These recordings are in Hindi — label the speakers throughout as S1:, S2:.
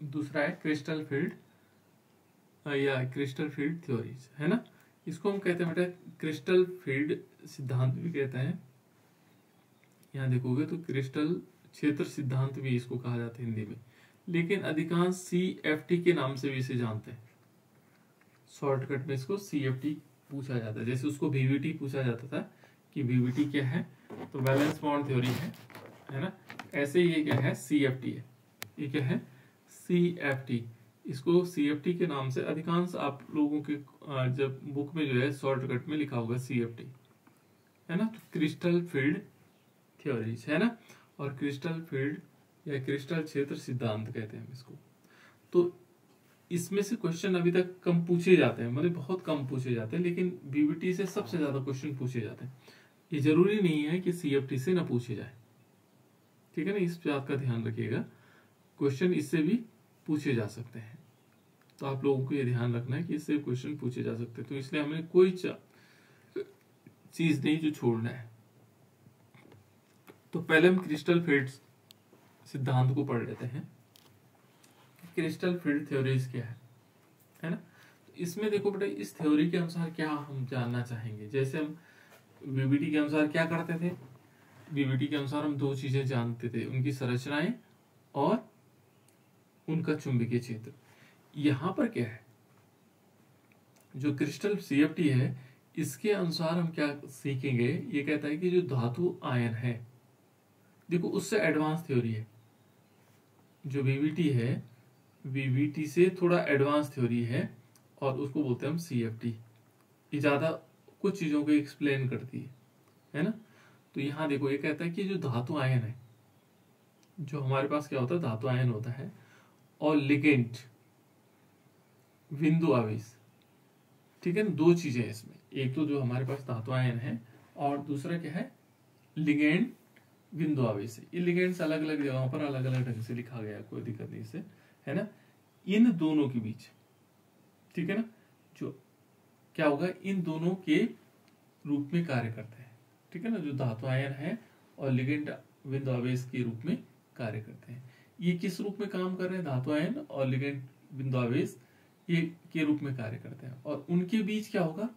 S1: दूसरा है क्रिस्टल फील्ड या क्रिस्टल फील्ड थ्योरीज, है ना। इसको हम कहते हैं बेटा क्रिस्टल फील्ड सिद्धांत भी कहते हैं। यहाँ देखोगे तो क्रिस्टल क्षेत्र सिद्धांत भी इसको कहा जाता है हिंदी में, लेकिन अधिकांश CFT के नाम से भी इसे जानते हैं। शॉर्टकट में इसको CFT पूछा जाता है, जैसे उसको VVT पूछा जाता था कि VVT क्या है, तो वैलेंस बॉन्ड थ्योरी है ना। ऐसे ये क्या है, CFT है। ये क्या है, CFT। इसको CFT के नाम से अधिकांश आप लोगों के जब बुक में जो है शॉर्टकट में लिखा होगा CFT, है ना। तो क्रिस्टल फील्ड थ्योरीज, है ना, और क्रिस्टल फील्ड या क्रिस्टल क्षेत्र सिद्धांत कहते हैं इसको। तो इसमें से क्वेश्चन अभी तक कम पूछे जाते हैं, मतलब बहुत कम पूछे जाते हैं, लेकिन VVT से सबसे ज्यादा क्वेश्चन पूछे जाते हैं। ये जरूरी नहीं है कि CFT से ना पूछे जाए, ठीक है ना, इस बात का ध्यान रखिएगा। क्वेश्चन इससे भी पूछे जा सकते हैं, तो आप लोगों को ये ध्यान रखना है कि इससे क्वेश्चन पूछे जा सकते हैं, तो इसलिए हमें कोई चीज नहीं जो छोड़ना है। तो पहले हम क्रिस्टल फील्ड सिद्धांत को पढ़ लेते हैं। क्रिस्टल फील्ड थ्योरीज क्या है ना। तो इसमें देखो बेटा, इस थ्योरी के अनुसार क्या हम जानना चाहेंगे। जैसे हम VVT के अनुसार क्या करते थे, VVT के अनुसार हम दो चीजें जानते थे, उनकी संरचनाएं और उनका चुंबकीय क्षेत्र। यहां पर क्या है, जो क्रिस्टल CFT है, इसके अनुसार हम क्या सीखेंगे, ये कहता है कि जो धातु आयन है, देखो उससे एडवांस थ्योरी है। जो VVT है, VVT से थोड़ा एडवांस थ्योरी है, और उसको बोलते हैं हम CFT। ये ज्यादा कुछ चीजों को एक्सप्लेन करती है ना। तो यहाँ देखो, ये कहता है कि जो धातु आयन है, जो हमारे पास क्या होता है, धातु आयन होता है, और लिगेंड बिंदु आवेश, ठीक है ना। दो चीजें हैं इसमें, एक तो जो हमारे पास धातु आयन है, और दूसरा क्या है, लिगेंड बिंदु आवेश है। ये लिगेंड्स अलग अलग जगहों पर अलग अलग ढंग से लिखा गया है, कोई दिक्कत नहीं इससे, है ना। इन दोनों के बीच, ठीक है ना, जो क्या होगा, इन दोनों के रूप में कार्य करते हैं, ठीक है ना। जो धातु आयन है और लिगेंड बिंदु आवेश के रूप में कार्य करते हैं। ये किस रूप में काम कर रहे हैं, धातु आयन और लिगेंड बिंदु आवेश ये के रूप में कार्य करते हैं। और उनके बीच क्या होगा,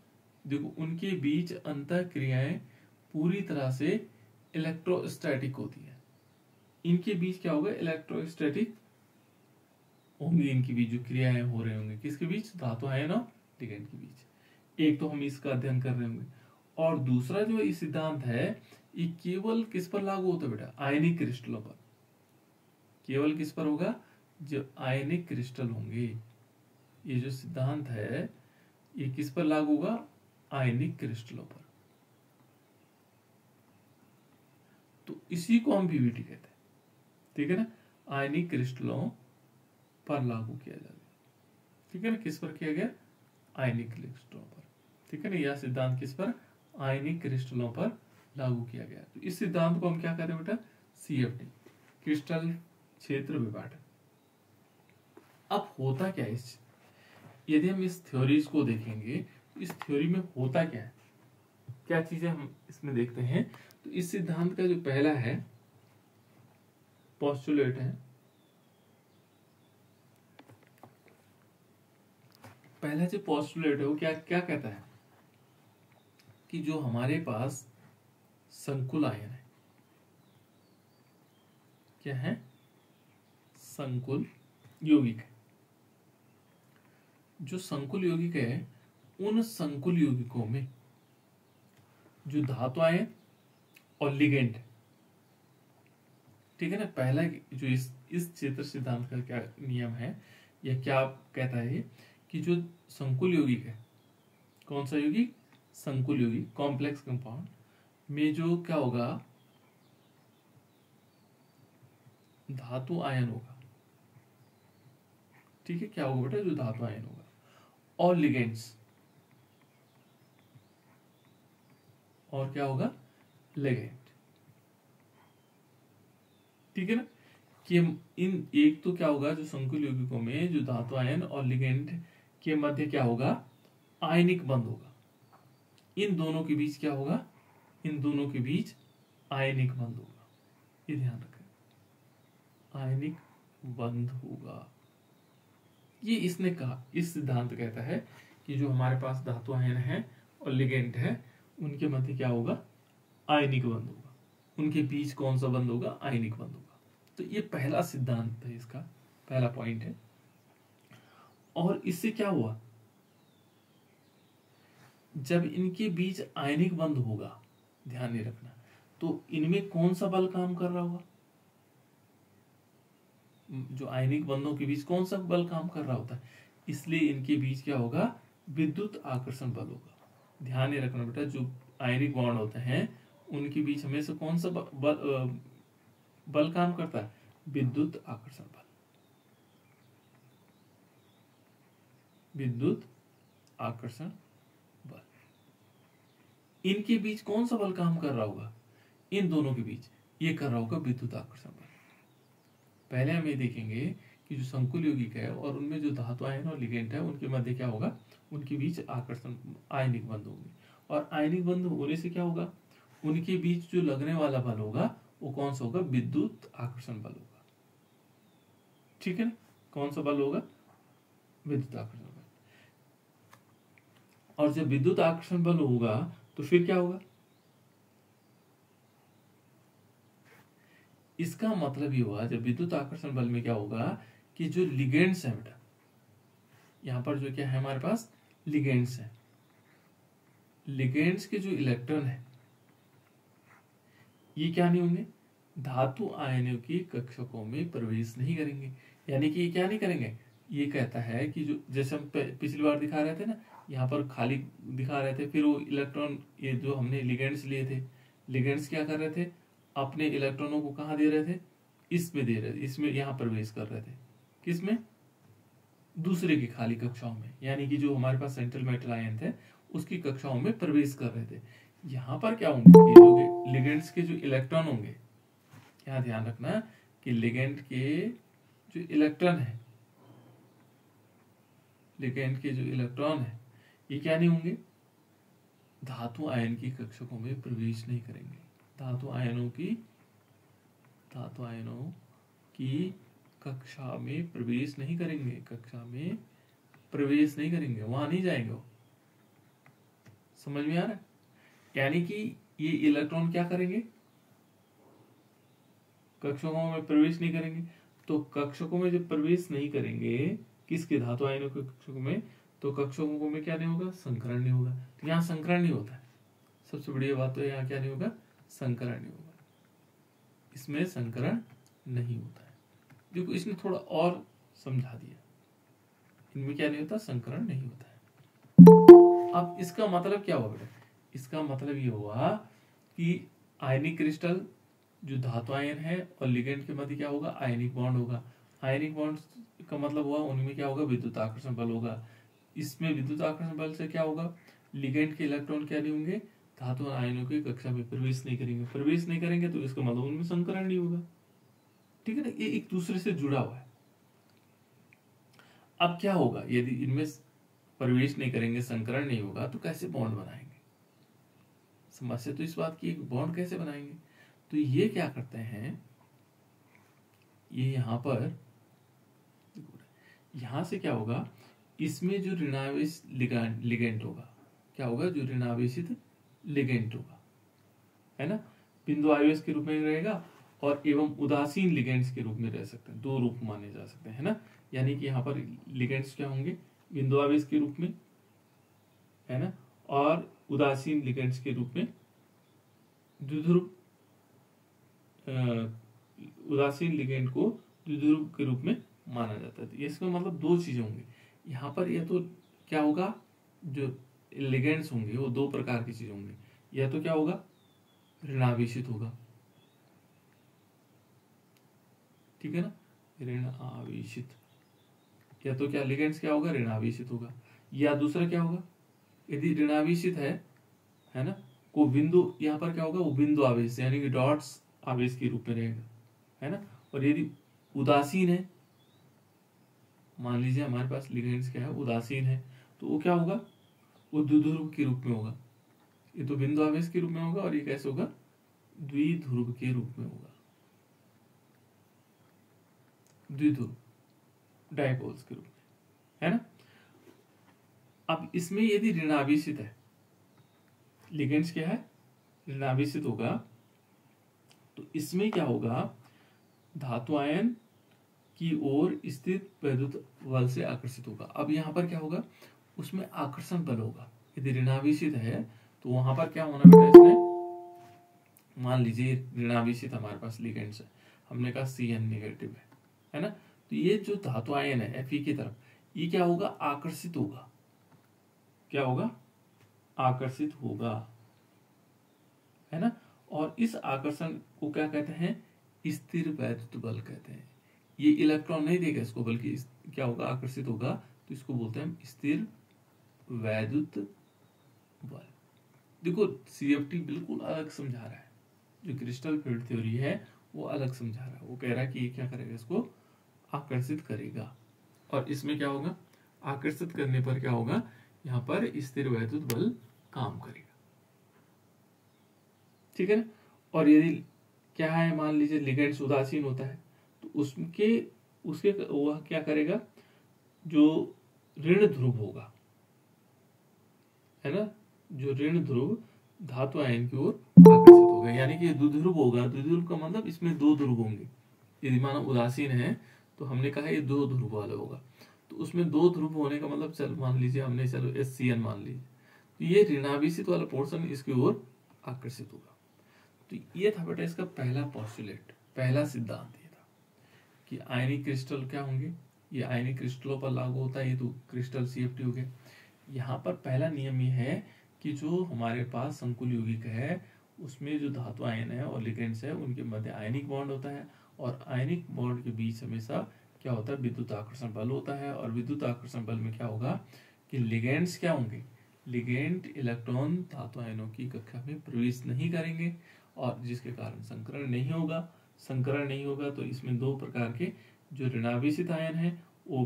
S1: देखो उनके बीच अंतः क्रियाएं पूरी तरह से इलेक्ट्रोस्टैटिक होती है। इनके बीच क्या होगा, इलेक्ट्रोस्टैटिक होंगी। इनके बीच जो क्रियाएं हो रहे होंगे, किसके बीच, धातु आयन और लिगेंड के बीच। एक तो हम इसका अध्ययन कर रहे होंगे, और दूसरा जो ये सिद्धांत है, ये केवल किस पर लागू होता है बेटा, आयनिक क्रिस्टलों पर। केवल किस पर होगा, जो आयनिक क्रिस्टल होंगे। ये जो सिद्धांत है, ये किस पर लागू होगा, आयनिक क्रिस्टलों पर। तो इसी को हम VVT कहते हैं, ठीक है ना। आयनिक क्रिस्टलों पर लागू किया जाएगा, ठीक है ना। किस पर किया गया, आयनिक क्रिस्टलों पर, ठीक है ना। यह सिद्धांत किस पर, आयनिक क्रिस्टलों पर लागू किया गया। तो इस सिद्धांत को हम क्या कहते हैं बेटा, CFT, क्रिस्टल क्षेत्र विभाजन। अब होता क्या है यदि हम इस थ्योरीज को देखेंगे, तो इस थ्योरी में होता क्या है, क्या चीजें हम इसमें देखते हैं। तो इस सिद्धांत का जो पहला है पोस्टुलेट है, पहला जो पोस्टुलेट है वो क्या क्या कहता है, कि जो हमारे पास संकुल आयन है, क्या है, संकुल यौगिक है। जो संकुल यौगिक है, उन संकुल यौगिकों में जो धातु आयन और लिगेंड, ठीक है ना। पहला जो इस क्षेत्र सिद्धांत का क्या नियम है, यह क्या कहता है, कि जो संकुल यौगिक है, कौन सा यौगिक, संकुल यौगिक, कॉम्प्लेक्स कंपाउंड में जो क्या होगा, धातु आयन होगा, ठीक है। क्या होगा बेटा, जो धातु आयन होगा, और लिगेंड्स, और क्या होगा, लिगेंड, ठीक है ना। कि इन एक तो क्या होगा, जो संकुल यौगिकों में जो धातु आयन और लिगेंड के मध्य क्या होगा, आयनिक बंध होगा। इन दोनों के बीच क्या होगा, इन दोनों के बीच आयनिक बंध होगा, ये ध्यान रखें, आयनिक बंध होगा, ये इसने कहा, इस सिद्धांत कहता है कि जो हमारे पास धातु आयन है और लिगेंड है उनके मध्य क्या होगा, आयनिक बंध होगा। उनके बीच कौन सा बंध होगा, आयनिक बंध होगा। तो ये पहला सिद्धांत है, इसका पहला पॉइंट है। और इससे क्या हुआ, जब इनके बीच आयनिक बंध होगा, ध्यान नहीं रखना, तो इनमें कौन सा बल काम कर रहा होगा, जो आयनिक बंधों के बीच कौन सा बल काम कर रहा होता है, इसलिए इनके बीच क्या होगा, विद्युत आकर्षण बल होगा। ध्यान नहीं रखना बेटा, जो आयनिक बॉन्ड होते हैं उनके बीच हमेशा कौन सा बल काम करता है, विद्युत आकर्षण बल। विद्युत आकर्षण बल, इनके बीच कौन सा बल काम कर रहा होगा, इन दोनों के बीच ये कर रहा होगा विद्युत आकर्षण बल। पहले हम ये देखेंगे कि जो संकुल यौगिक है और उनमें जो धातु आयन और लिगेंड है उनके मध्य क्या होगा, उनके बीच आकर्षण आयनिक बंध होंगे। और आयनिक बंध होने से क्या होगा, उनके बीच जो लगने वाला बल होगा वो कौन सा होगा, विद्युत आकर्षण बल होगा। ठीक है ना, कौन सा बल होगा, विद्युत आकर्षण बल। और जब विद्युत आकर्षण बल होगा तो फिर क्या होगा, इसका मतलब ये हुआ, जब विद्युत आकर्षण बल में क्या होगा कि जो लिगेंड्स है बेटा, यहां पर जो क्या है हमारे पास, लिगेंड्स है, लिगेंड्स के जो इलेक्ट्रॉन है ये क्या नहीं होंगे, धातु आयनों की कक्षकों में प्रवेश नहीं करेंगे। यानी कि ये क्या नहीं करेंगे, ये कहता है कि जो जैसे हम पिछली बार दिखा रहे थे ना, यहाँ पर खाली दिखा रहे थे, फिर वो इलेक्ट्रॉन, ये जो हमने लिगेंड्स लिए थे, लिगेंड्स क्या कर रहे थे, अपने इलेक्ट्रॉनों को कहाँ दे रहे थे, इसमें दे रहे थे, इसमें यहाँ प्रवेश कर रहे थे, किसमें, दूसरे की खाली कक्षाओं में, यानी कि जो हमारे पास सेंट्रल मेटल आयन थे उसकी कक्षाओं में प्रवेश कर रहे थे। यहाँ पर क्या होंगे, ये जो लिगेंड्स के जो इलेक्ट्रॉन होंगे, यहाँ ध्यान रखना कि लिगेंड के जो इलेक्ट्रॉन है, लिगेंड के जो इलेक्ट्रॉन है ये क्या नहीं होंगे, धातु आयन की कक्षकों में प्रवेश नहीं करेंगे। धातु आयनों की कक्षा में प्रवेश नहीं करेंगे, कक्षा में प्रवेश नहीं करेंगे, वहां नहीं जाएंगे वो। समझ में आ रहा है, यानी कि ये इलेक्ट्रॉन क्या करेंगे, कक्षकों में प्रवेश नहीं करेंगे। तो कक्षकों में जब प्रवेश नहीं करेंगे, किसके, धातु आयनों के कक्षकों में, तो कक्षकों में क्या नहीं होगा, संकरण नहीं होगा। तो यहाँ संकरण नहीं होता है, सबसे बढ़िया बात तो यहाँ क्या नहीं होगा, संकरण नहीं होगा, इसमें संकरण नहीं होता है। देखो इसने थोड़ा और समझा दिया, इनमें क्या नहीं होता, संकरण नहीं होता है। अब इसका मतलब क्या हुआ बेटा, इसका मतलब ये हुआ कि आयनिक क्रिस्टल जो धातु आयन है और लिगेंड के मध्य क्या होगा, आयनिक बॉन्ड होगा। आयनिक बॉन्ड का मतलब हुआ उनमें क्या होगा, विद्युत आकर्षण बल होगा। इसमें विद्युत आकर्षण बल से क्या होगा, लिगेंड के इलेक्ट्रॉन क्या नहीं होंगे, धातु आयनों की कक्षा में प्रवेश नहीं करेंगे। प्रवेश नहीं करेंगे तो इसका मतलब उनमें संकरण नहीं होगा। ठीक है ना, ये एक दूसरे से जुड़ा हुआ है। अब क्या होगा, यदि इनमें प्रवेश नहीं करेंगे, संकरण नहीं होगा, तो कैसे बॉन्ड बनाएंगे। समस्या तो इस बात की, बॉन्ड कैसे बनाएंगे। तो ये क्या करते हैं, ये यहां पर, यहां से क्या होगा, इसमें जो ऋणावेश लिगेंड होगा, क्या होगा, जो ऋणावेशित लिगेंड होगा, है ना, बिंदु आवेश के रूप में रहेगा और एवं उदासीन लिगेंड्स के रूप में रह सकते हैं। दो रूप माने जा सकते हैं, है ना। यानी कि यहाँ पर लिगेंड्स क्या होंगे, बिंदु आवेश के रूप में, है ना, और उदासीन लिगेंड्स के रूप में द्विध्रुव, उदासीन लिगेंड को द्विध्रुव के रूप में माना जाता है। तो इसका मतलब दो चीजें होंगी यहाँ पर। यह तो क्या होगा, जो लिगेंड्स होंगे वो दो प्रकार की चीजें होंगी। यह तो क्या होगा, ऋणावेशित होगा, ठीक है ना, ऋण आवेशित। या तो क्या, लिगेंड्स क्या होगा, ऋणावेशित होगा। या दूसरा क्या होगा, यदि ऋणावेशित है ना, को बिंदु, यहाँ पर क्या होगा, वो बिंदु आवेश यानी कि डॉट्स आवेश के रूप में रहेगा, है ना। और यदि उदासीन है, मान लीजिए हमारे पास लिगेंड्स क्या है, उदासीन है, तो वो क्या होगा, वो द्विध्रुव के रूप में होगा। ये तो बिंदु आवेश के रूप में होगा और ये कैसे होगा, द्विध्रुव के रूप में होगा, द्विध्रुव, डायपोल्स के रूप में। है ना। अब इसमें यदि ऋणावेशित है, लिगेंड्स क्या है, ऋणावेशित होगा, तो इसमें क्या होगा, धातु आयन की ओर स्थित वैद्युत बल से आकर्षित होगा। अब यहाँ पर क्या होगा, उसमें आकर्षण बल होगा। यदि ऋणावेशित है तो वहां पर क्या होना बेटा, इसमें मान लीजिए ऋणावेशित हमारे पास लिगेंड्स है, हमने कहा Cn नेगेटिव है ना, तो ये जो धातु आयन है Fe की तरफ, ये क्या होगा, आकर्षित होगा। क्या होगा, आकर्षित होगा, है ना। और इस आकर्षण को क्या कहते हैं, स्थिर वैद्युत बल कहते हैं। ये इलेक्ट्रॉन नहीं देगा इसको, बल्कि क्या होगा, आकर्षित होगा, तो इसको बोलते हैं स्थिर वैद्युत बल। देखो CFT बिल्कुल अलग समझा रहा है, जो क्रिस्टल फील्ड थ्योरी है वो अलग समझा रहा है। वो कह रहा है कि ये क्या करेगा, इसको आकर्षित करेगा, और इसमें क्या होगा, आकर्षित करने पर क्या होगा, यहाँ पर स्थिर वैद्युत बल काम करेगा, ठीक है ना। और यदि क्या है, मान लीजिए लिगेंड्स उदासीन होता है, तो उसके वह क्या करेगा, जो ऋण ध्रुव होगा, है ना, जो ऋण ध्रुव धातु आयन की ओर आकर्षित होगा। यानी कि द्विध्रुव होगा, द्विध्रुव का मतलब इसमें दो ध्रुव होंगे। यदि मानो उदासीन है तो हमने कहा ये दो ध्रुव वाला होगा, तो उसमें दो ध्रुव होने का मतलब, चल मान लीजिए हमने, चलो SCN मान लीजिए, तो ये ऋणावेशित वाला पोर्शन इसकी ओर आकर्षित होगा। तो ये था बेटा इसका पहला पॉस्टुलेट, पहला सिद्धांत ये था कि आयनिक क्रिस्टल क्या होंगे, ये आयनिक क्रिस्टलों पर लागू होता है, ये तो क्रिस्टल CFT हो गया। यहाँ पर पहला नियम ये है कि जो हमारे पास संकुल यौगिक है, उसमें जो धातु आयन है और लिगेंड्स है, उनके मध्य आयनिक बॉन्ड होता है, और आयनिक बॉन्ड के बीच हमेशा क्या होता है, विद्युत आकर्षण बल होता है। और विद्युत आकर्षण बल में क्या होगा कि लिगेंड्स क्या होंगे, लिगेंड इलेक्ट्रॉन धातु आयनों की कक्षा में प्रवेश नहीं करेंगे, और जिसके कारण संकरण नहीं होगा। संकरण नहीं होगा तो इसमें दो प्रकार के जो ऋणावेशित आयन है वो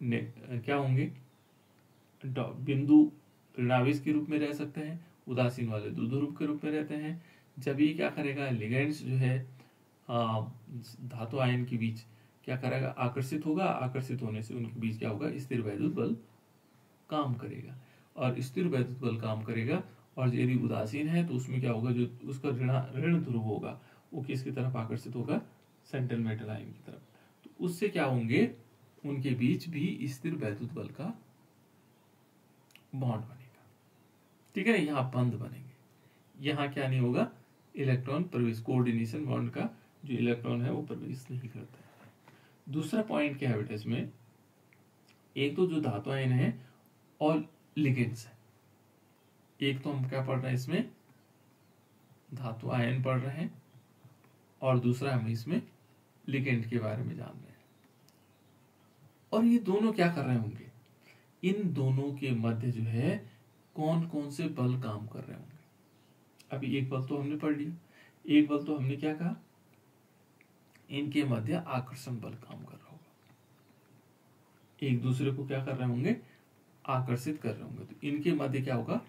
S1: क्या होंगे, बिंदु ऋणावेश के रूप में रह सकते हैं, उदासीन वाले द्विध्रुव के रूप में रहते हैं। जब ये क्या करेगा, लिगेंड्स जो है धातु आयन के बीच क्या करेगा, आकर्षित होगा, आकर्षित होने से उनके बीच क्या होगा, स्थिर वैद्युत बल काम करेगा, और स्थिर वैद्युत बल काम करेगा। और यदि उदासीन है तो उसमें क्या होगा, जो उसका ऋण ध्रुव होगा वो किसकी तरफ आकर्षित होगा, सेंट्रल मेटल आयन की तरफ, तो उससे क्या होंगे, उनके बीच भी स्थिर वैद्युत बल का बॉन्ड बनेगा, ठीक है ना। यहाँ बंध बनेंगे, यहाँ क्या नहीं होगा, इलेक्ट्रॉन प्रवेश, कोऑर्डिनेशन बॉन्ड का जो इलेक्ट्रॉन है वो प्रवेश नहीं करता है। दूसरा पॉइंट क्या है बेटा इसमें, एक तो जो धातु आयन है और लिगेंड्स है, एक तो हम क्या पढ़ रहे हैं इसमें, धातु आयन पढ़ रहे हैं, और दूसरा हम इसमें लिगेंड के बारे में जान रहे हैं। और ये दोनों क्या कर रहे होंगे, इन दोनों के मध्य जो है कौन कौन से बल काम कर रहे होंगे। अभी एक बल तो हमने पढ़ लिया, एक बल तो हमने क्या कहा, इनके मध्य आकर्षण बल काम कर रहा होगा, एक दूसरे को क्या कर रहे होंगे, आकर्षित कर रहे होंगे, तो इनके मध्य क्या होगा,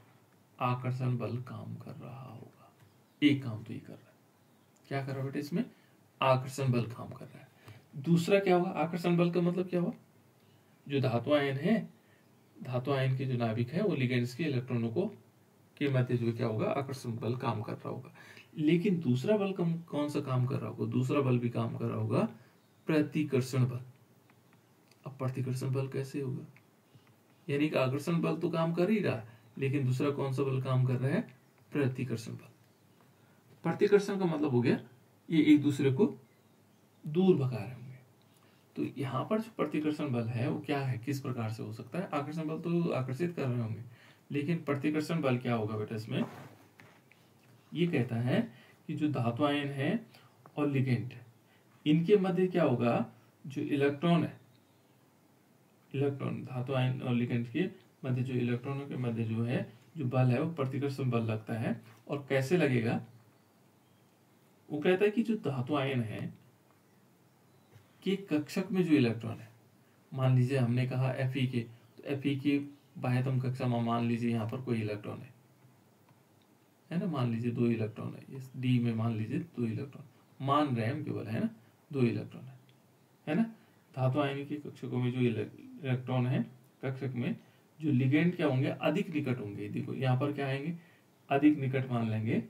S1: आकर्षण बल काम कर रहा होगा। एक काम तो ये कर रहा है, क्या कर रहा है बेटा इसमें, आकर्षण बल काम कर रहा है। दूसरा क्या होगा, आकर्षण बल का मतलब क्या हुआ, जो धातु आयन है, धातु आयन के जो नाभिक है वो लिगेंड्स के इलेक्ट्रॉनों को के मध्य जो क्या होगा, आकर्षण बल काम कर रहा होगा। लेकिन दूसरा बल कौन सा काम कर रहा होगा, दूसरा बल भी काम कर रहा होगा, प्रतिकर्षण बल। अब प्रतिकर्षण बल कैसे होगा, यानी कि आकर्षण बल तो काम कर ही रहा है, लेकिन दूसरा कौन सा बल काम कर रहा है, प्रतिकर्षण बल। प्रतिकर्षण का मतलब हो गया ये एक दूसरे को दूर भगा रहे होंगे। तो यहाँ पर जो प्रतिकर्षण बल है वो क्या है, किस प्रकार से हो सकता है, आकर्षण बल तो आकर्षित कर रहे होंगे, लेकिन प्रतिकर्षण बल क्या होगा बेटा इसमें, ये कहता है कि जो धातु आयन है और लिगेंड है, इनके मध्य क्या होगा, जो इलेक्ट्रॉन है, इलेक्ट्रॉन धातु आयन और लिगेंड के मध्य जो इलेक्ट्रॉनों के मध्य जो है जो बल है वो प्रतिकर्षण बल लगता है। और कैसे लगेगा, वो कहता है कि जो धातु आयन है कि कक्षक में जो इलेक्ट्रॉन है, मान लीजिए हमने कहा Fe के, तो Fe की बाह्यतम कक्षा में मान लीजिए यहाँ पर कोई इलेक्ट्रॉन है ना, मान लीजिए 2 इलेक्ट्रॉन है, इस D में मान लीजिए 2 इलेक्ट्रॉन मान रहे हैं हम केवल, है ना, 2 इलेक्ट्रॉन है ना। धातु आयन के कक्षकों में जो इलेक्ट्रॉन है कक्षक में, जो लिगेंड क्या होंगे, अधिक निकट होंगे। देखो यहाँ पर क्या आएंगे, अधिक निकट मान लेंगे।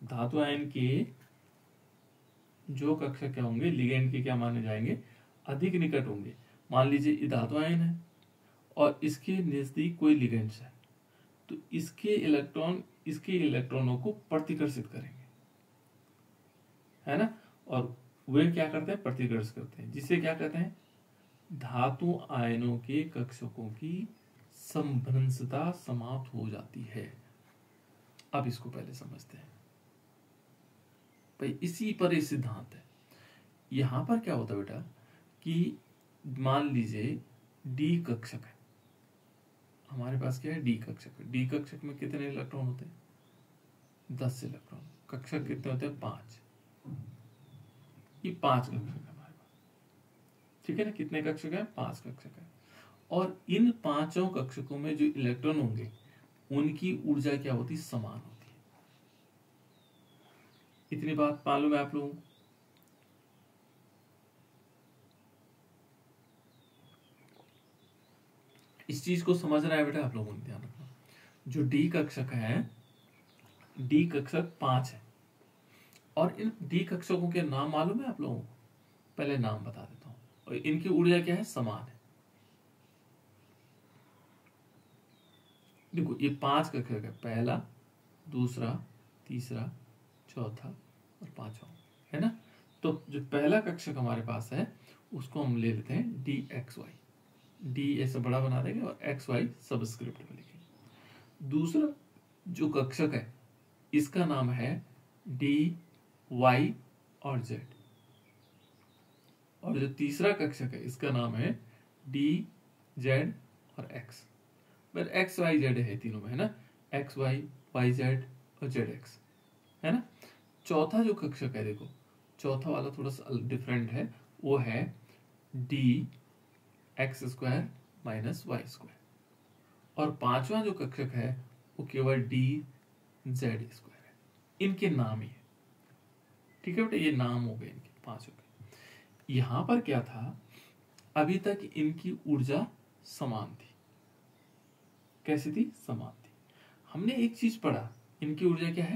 S1: धातु आयन के जो कक्षक क्या होंगे, लिगेंड के क्या माने जाएंगे, अधिक निकट होंगे। मान लीजिए ये धातु आयन है और इसके नजदीक कोई लिगेंड्स है, तो इसके इलेक्ट्रॉन इसके इलेक्ट्रॉनों को प्रतिकर्षित करेंगे, है ना। और वे क्या करते हैं, प्रतिकर्ष करते हैं, जिसे क्या कहते हैं, धातु आयनों के कक्षकों की समभ्रंशता समाप्त हो जाती है। अब इसको पहले समझते हैं भाई, इसी पर ये सिद्धांत है। यहां पर क्या होता है बेटा कि मान लीजिए डी कक्षक है, हमारे पास क्या है, डी कक्षक है। डी कक्षक में कितने इलेक्ट्रॉन होते हैं, 10 इलेक्ट्रॉन। कक्षक कितने होते हैं, 5। ये 5 कक्षक है हमारे पास, ठीक है ना। कितने कक्षक है, 5 कक्षक है। और इन 5 कक्षकों में जो इलेक्ट्रॉन होंगे उनकी ऊर्जा क्या होती, समान होती है। इतनी बात मालूम है आप लोगों को। इस चीज को समझना है बेटा, आप लोगों ने ध्यान रखना। जो डी कक्षक है, डी कक्षक 5 है, और इन डी कक्षकों के नाम मालूम है आप लोगों को, पहले नाम बता देता हूं। और इनकी ऊर्जा क्या है, समान है। देखो ये 5 कक्षक है, पहला, दूसरा, तीसरा, चौथा और 5वां, है ना। तो जो पहला कक्षक हमारे पास है उसको हम ले लेते हैं डी एक्स वाई। डी ऐसे बड़ा बना देंगे और एक्स वाई सबस्क्रिप्ट में लिखेंगे। दूसरा जो कक्षक है इसका नाम है डी वाई और जेड। और जो तीसरा कक्षक है इसका नाम है डी जेड और एक्स। पर एक्स वाई जेड है तीनों में, है ना, एक्स वाई, वाई जेड और जेड एक्स, है ना। चौथा जो कक्षक है, देखो चौथा वाला थोड़ा सा डिफरेंट है, वो है d x square minus y square. और 5वां जो कक्षक है वो केवल डी जेड स्क्वायर है। इनके नाम ही है, ठीक है बेटा, ये नाम हो गए इनके 5 के। यहां पर क्या था, अभी तक इनकी ऊर्जा समान थी। कैसी थी, समान थी। हमने एक चीज पढ़ा, इनकी ऊर्जा क्या है,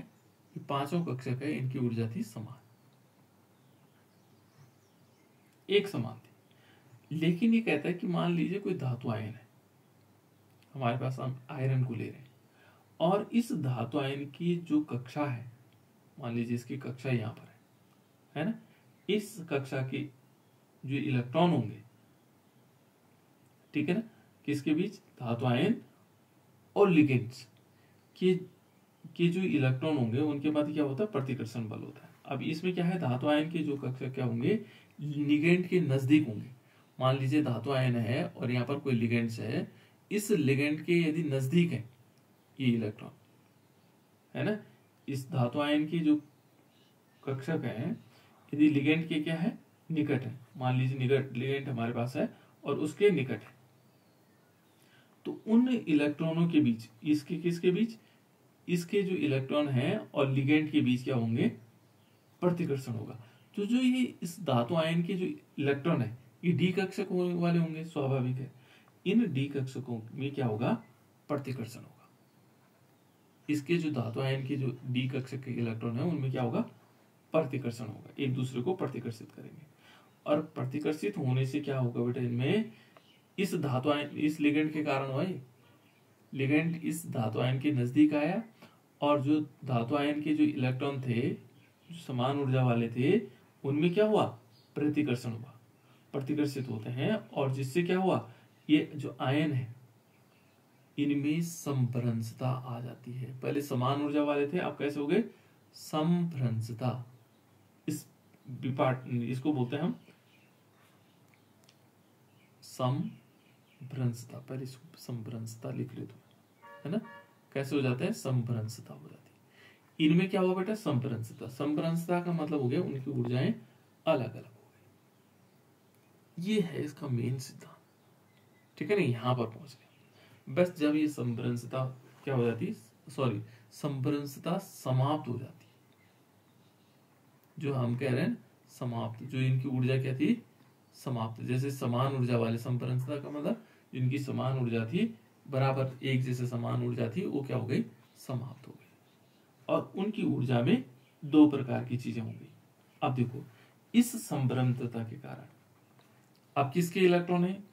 S1: ये 5 कक्षक है, इनकी ऊर्जा थी समान, एक समान थी। लेकिन ये कहता है कि मान लीजिए कोई धातु आयन है, हमारे पास हम आयरन को ले रहे हैं, और इस धातु आयन की जो कक्षा है, मान लीजिए इसकी कक्षा यहां पर है ना। इस कक्षा के जो इलेक्ट्रॉन होंगे, ठीक है ना, किसके बीच, धातु आयन और लिगेंड्स के जो इलेक्ट्रॉन होंगे उनके बाद क्या होता है, प्रतिकर्षण बल होता है। अब इसमें क्या है, धातु आयन के जो कक्षक क्या होंगे, लिगेंड के नजदीक होंगे। मान लीजिए धातु आयन है और यहाँ पर कोई लिगेंड्स है, इस लिगेंड के यदि नजदीक है ये इलेक्ट्रॉन, है ना, इस धातु आयन के जो कक्षक है यदि लिगेंड के क्या है, निकट है, मान लीजिए निकट लिगेंड हमारे पास है और उसके निकट है, तो उन इलेक्ट्रॉनों के बीच, इसके किसके बीच, इसके जो इलेक्ट्रॉन है और लिगेंड के बीच क्या होंगे, प्रतिकर्षण होगा। तो जो ये इस धातु आयन के जो इलेक्ट्रॉन है ये डी कक्षक वाले होंगे, स्वाभाविक है। इन डी कक्षकों में क्या होगा, प्रतिकर्षण होगा। इसके जो धातु आयन के जो डी कक्षक के इलेक्ट्रॉन है उनमें क्या होगा, प्रतिकर्षण होगा, एक दूसरे को प्रतिकर्षित करेंगे। और प्रतिकर्षित होने से क्या होगा बेटा, इनमें इस धातु आयन, इस लिगेंड के कारण हुआ, लिगेंड इस धातु आयन के नजदीक आया और जो धातु आयन के जो इलेक्ट्रॉन थे, जो समान ऊर्जा वाले थे, उनमें क्या हुआ, प्रतिकर्षण हुआ, प्रतिकर्षित होते हैं। और जिससे क्या हुआ, ये जो आयन है इनमें समभ्रंशता आ जाती है। पहले समान ऊर्जा वाले थे, अब कैसे हो गए, समभ्रंशता। इसको बोलते हैं हम समभ्रंशता। पहले इसको समभ्रंशता लिख ले तो, है ना, कैसे हो जाता है, समभ्रंशता हो जाती है। इनमें क्या हुआ बेटा, समभ्रंशता। समभ्रंशता का मतलब हो गया उनकी ऊर्जाएं अलग अलग हो गई। ये है इसका मेन सिद्धांत, ठीक है ना। यहां पर पहुंच गया। बस जब ये समभ्रंशता क्या हो जाती, समभ्रंशता समाप्त हो जाती है, जो हम कह रहे हैं समाप्त, जो इनकी ऊर्जा क्या थी, समाप्त। जैसे समान ऊर्जा वाले, संपरंसता का मतलब जिनकी समान ऊर्जा थी, बराबर एक जैसे समान ऊर्जा थी, वो क्या हो गई, समाप्त हो गई। और उनकी ऊर्जा में दो प्रकार की चीजें होंगी। अब देखो, इस संभ्रमता के कारण अब किसके इलेक्ट्रॉन है,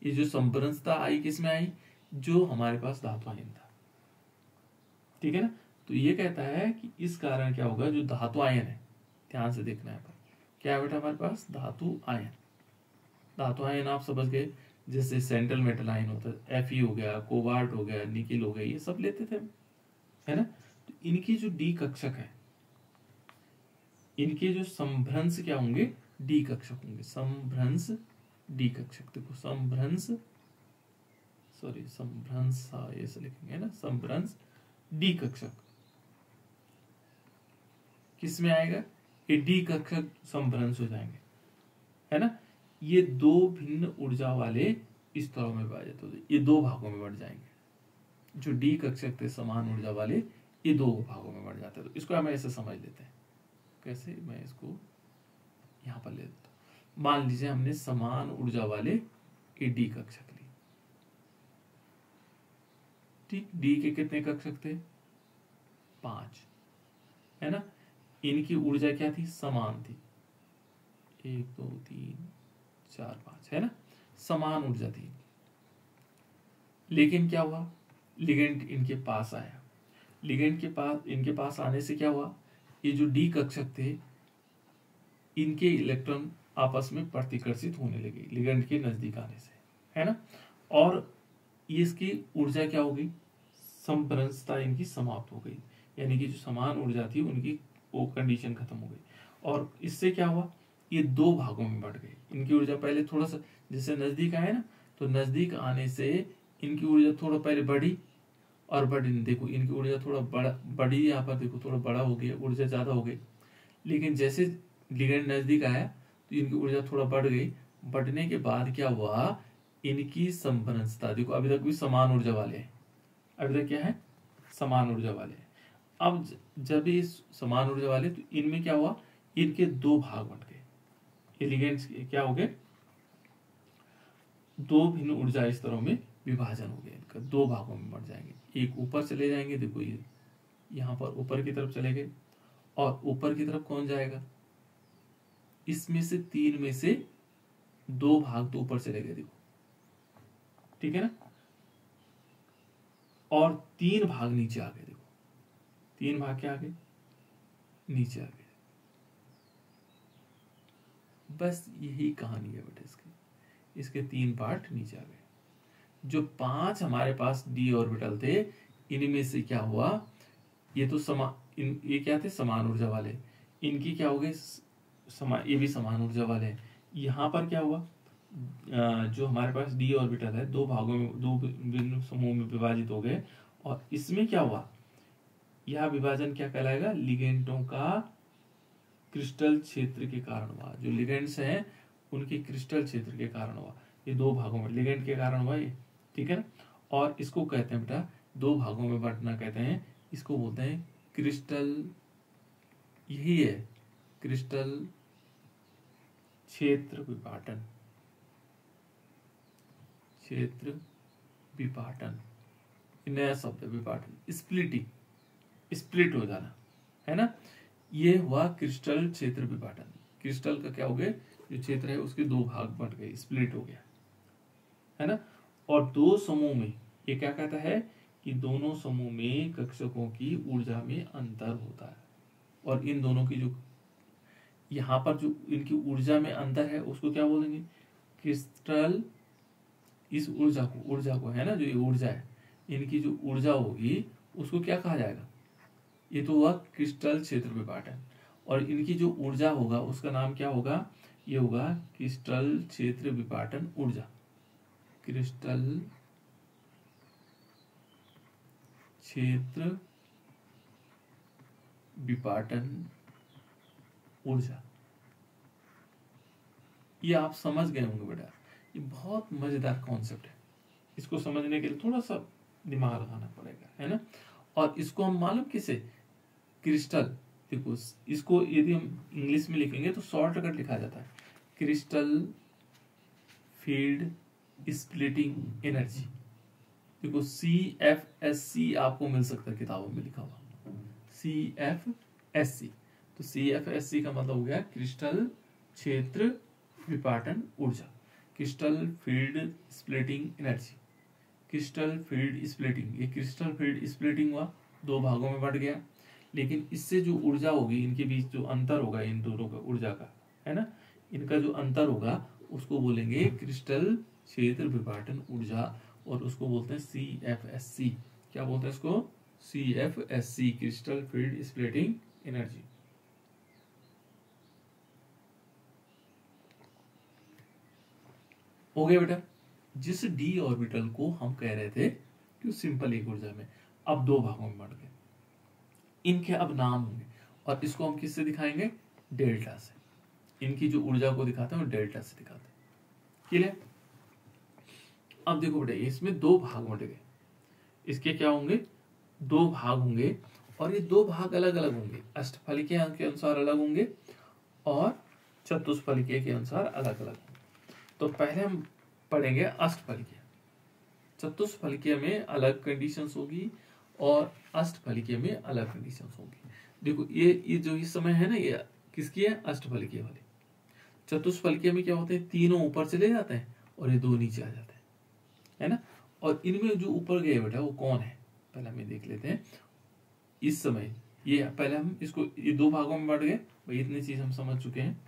S1: ये जो संभ्रमता आई किसमें आई, जो हमारे पास धातु आयन था, ठीक है ना। तो ये कहता है कि इस कारण क्या होगा, जो धातु आयन है, ध्यान से देखना है पर क्या है बेटा, हमारे पास धातु आयन। धातु आयन आप समझ गए, जैसे सेंट्रल मेटल आयन होता है, Fe हो गया, कोबाल्ट हो गया, निकिल हो गया, ये सब लेते थे हम, है ना। तो इनकी जो डी कक्षक है, इनके जो संभ्रंश क्या होंगे, डी कक्षक होंगे। संभ्रंश डी कक्षक, देखो संभ्रंश, सॉरी संभ्रंश, ऐसे लिखेंगे ना, संभ्रंश डी कक्षक किस में आएगा, ये डी कक्षक संभ्रंश हो जाएंगे, है ना। ये दो भिन्न ऊर्जा वाले स्तरों में विभाजित होते, ये दो भागों में बढ़ जाएंगे। जो डी कक्षक थे समान ऊर्जा वाले, ये दो भागों में बढ़ जाते हैं। तो इसको हम ऐसे समझ लेते हैं, कैसे, मैं इसको यहां पर ले लेता हूं। मान लीजिए हमने समान ऊर्जा वाले ये डी कक्षक ली, ठीक। डी के कितने कक्षक थे, 5, है ना। इनकी ऊर्जा क्या थी, समान थी, 1 2 3 4 5, है ना, समान ऊर्जा थी। लेकिन क्या हुआ, लिगेंड इनके पास आया, लिगेंड के पास, इनके पास आने से क्या हुआ, ये जो डी कक्षक थे, इनके इलेक्ट्रॉन आपस में प्रतिकर्षित होने लगे लिगेंड के नजदीक आने से, है ना। और ये इसकी ऊर्जा क्या हो गई, संभ्रंशता इनकी समाप्त हो गई, यानी कि जो समान ऊर्जा थी उनकी वो कंडीशन खत्म हो गई। और इससे क्या हुआ, ये दो भागों में बढ़ गए। इनकी ऊर्जा पहले थोड़ा सा जैसे नजदीक आए ना, तो नजदीक आने से इनकी ऊर्जा थोड़ा पहले बढ़ी और बढ़ी, देखो इनकी ऊर्जा थोड़ा बढ़ी, यहाँ पर देखो थोड़ा बड़ा हो गया, ऊर्जा ज्यादा हो गई। लेकिन जैसे लिगेंड नजदीक आया तो इनकी ऊर्जा थोड़ा बढ़ गई। बढ़ने के बाद क्या हुआ, इनकी संभ्रंशता, देखो अभी तक भी समान ऊर्जा वाले हैं, अभी तक क्या है, समान ऊर्जा वाले हैं। अब जब ये समान ऊर्जा वाले, तो इनमें क्या हुआ, इनके दो भाग बन गए, ये लिगेंड्स क्या हो गए, दो भिन्न ऊर्जा स्तरों में विभाजन हो गया, इनका दो भागों में बढ़ जाएंगे। एक ऊपर चले जाएंगे, देखो ये यहां पर ऊपर की तरफ चले गए, और ऊपर की तरफ कौन जाएगा, इसमें से 3 में से 2 भाग तो ऊपर चले गए, देखो, ठीक है ना। और 3 भाग नीचे आ गए, देखो 3 भाग क्या आ गए, नीचे आ गए। बस यही कहानी है बेटा इसकी, इसके 3 पार्ट नीचे आ गए। जो 5 हमारे पास डी ऑर्बिटल थे, इनमें से क्या हुआ, ये तो ये क्या थे, समान ऊर्जा वाले, इनकी क्या हो गई, ये भी समान ऊर्जा वाले हैं। यहाँ पर क्या हुआ, जो हमारे पास डी ऑर्बिटल है, दो भागों में, दो भिन्न समूह में विभाजित हो गए। और इसमें क्या हुआ, यह विभाजन क्या कहलाएगा, लिगेंडों का क्रिस्टल क्षेत्र के कारण हुआ। जो लिगेंड्स हैं उनके क्रिस्टल क्षेत्र के कारण हुआ, ये दो भागों में, लिगेंड के कारण हुआ ये, ठीक है ना। और इसको कहते हैं बेटा, दो भागों में बांटना कहते हैं, इसको बोलते हैं क्रिस्टल, यही है क्रिस्टल क्षेत्र विपाटन, क्षेत्र विपाटन, नया शब्द है विपाटन, स्प्लिटिंग, स्प्लिट हो जाना, है ना। ये हुआ क्रिस्टल क्षेत्र विपाटन। क्रिस्टल का क्या हो गया, जो क्षेत्र है उसके दो भाग बट गए, स्प्लिट हो गया, है ना। और दो समूह में, ये क्या कहता है कि दोनों समूह में कक्षकों की ऊर्जा में अंतर होता है। और इन दोनों की जो यहाँ पर जो इनकी ऊर्जा में अंतर है, उसको क्या बोलेंगे, क्रिस्टल, इस ऊर्जा को है ना, जो ये ऊर्जा है, इनकी जो ऊर्जा होगी उसको क्या कहा जाएगा, ये तो हुआ क्रिस्टल क्षेत्र विपाटन। और इनकी जो ऊर्जा होगा उसका नाम क्या होगा, ये होगा क्रिस्टल क्षेत्र विपाटन ऊर्जा, क्रिस्टल क्षेत्र विपाटन ऊर्जा। ये आप समझ गए होंगे बेटा, ये बहुत मजेदार कॉन्सेप्ट है, इसको समझने के लिए थोड़ा सा दिमाग लगाना पड़ेगा, है ना। और इसको हम मालूम किसे, क्रिस्टल, देखो इसको यदि हम इंग्लिश में लिखेंगे तो शॉर्टकट लिखा जाता है क्रिस्टल फील्ड स्प्लिटिंग एनर्जी। देखो CFSC आपको मिल सकता है किताबों में लिखा हुआ CFSC। तो CFSC का मतलब हो गया क्रिस्टल क्षेत्र विपाटन ऊर्जा, crystal field splitting energy, crystal field splitting. ये क्रिस्टल फील्ड स्प्लिटिंग हुआ, दो भागों में बढ़ गया, लेकिन इससे जो ऊर्जा होगी, इनके बीच जो अंतर होगा इन दोनों का ऊर्जा का, है ना, इनका जो अंतर होगा उसको बोलेंगे क्रिस्टल क्षेत्र विपाटन ऊर्जा, और उसको बोलते हैं CFSC। क्या बोलते हैं इसको? CFSC, crystal field splitting energy. हो गया बेटा। जिस d ऑर्बिटल को हम कह रहे थे कि सिंपल एक ऊर्जा में, अब दो भागों में बढ़ गए, इनके अब नाम होंगे, और इसको हम किससे दिखाएंगे? डेल्टा से। इनकी जो ऊर्जा को दिखाते हैं वो डेल्टा से दिखाते हैं। क्लियर? अब देखो बेटा, इसमें दो भाग बंट गए, इसके क्या होंगे? दो भाग होंगे, और ये दो भाग अलग अलग होंगे, अष्टफलिकीय के अनुसार अलग होंगे और चतुष्फलिकीय के अनुसार अलग अलग होंगे। तो पहले हम पढ़ेंगे अष्टफलिकीय। चतुष्फलिकीय में अलग कंडीशंस होगी और अष्टफलिकीय में अलग कंडीशंस होगी। देखो ये जो इस समय है ना, ये किसकी है? अष्टफलिकीय वाली। चतुष्फलिकीय में क्या होते हैं? तीनों ऊपर चले जाते हैं और ये दो नीचे आ जाते हैं, है ना। और इनमें जो ऊपर गए बेटा वो कौन है, पहले हम देख लेते हैं। इस समय ये पहले हम इसको ये दो भागों में बांट गए भाई, इतनी चीज हम समझ चुके हैं।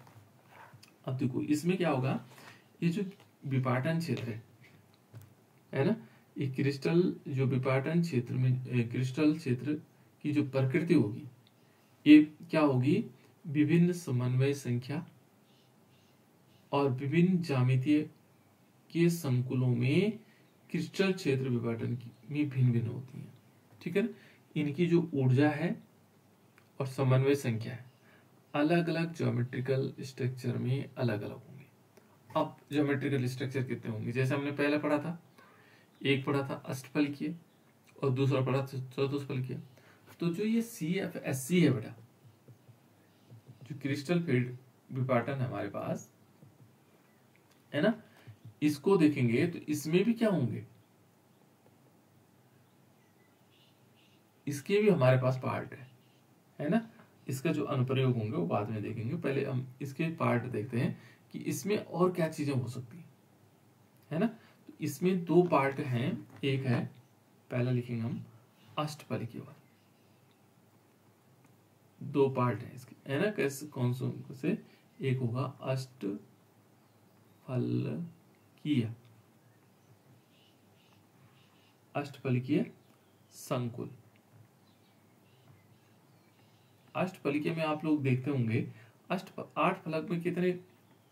S1: अब देखो इसमें क्या होगा, ये जो विपाटन क्षेत्र है ना, ये क्रिस्टल जो विपाटन क्षेत्र में क्रिस्टल क्षेत्र की जो प्रकृति होगी, ये क्या होगी? विभिन्न समन्वय संख्या और विभिन्न ज्यामितीय के संकुलों में क्रिस्टल क्षेत्र विपाटन में भिन्न भिन्न होती है। ठीक है ना। इनकी जो ऊर्जा है और समन्वय संख्या है अलग अलग ज्योमेट्रिकल स्ट्रक्चर में अलग अलग होंगे। अब ज्योमेट्रिकल स्ट्रक्चर कितने होंगे? जैसे हमने पहले पढ़ा था, एक पढ़ा था अष्टफलिकीय और दूसरा पढ़ा था चतुष्फलिकीय। तो जो ये CFSC है बेटा, जो क्रिस्टल फील्ड विपाटन है हमारे पास, है ना, इसको देखेंगे तो इसमें भी क्या होंगे? इसके भी हमारे पास पार्ट है ना। इसका जो अनुप्रयोग होंगे वो बाद में देखेंगे, पहले हम इसके पार्ट देखते हैं कि इसमें और क्या चीजें हो सकती है ना। तो इसमें दो पार्ट हैं, एक है, पहला लिखेंगे हम अष्टफलिकीय वाला, दो पार्ट है इसके, है ना। कैसे, कौन से? एक होगा अष्टफलकीय, अष्टफलिकीय संकुल। अष्टफलिकीय में आप लोग देखते होंगे, आठ फलक में कितने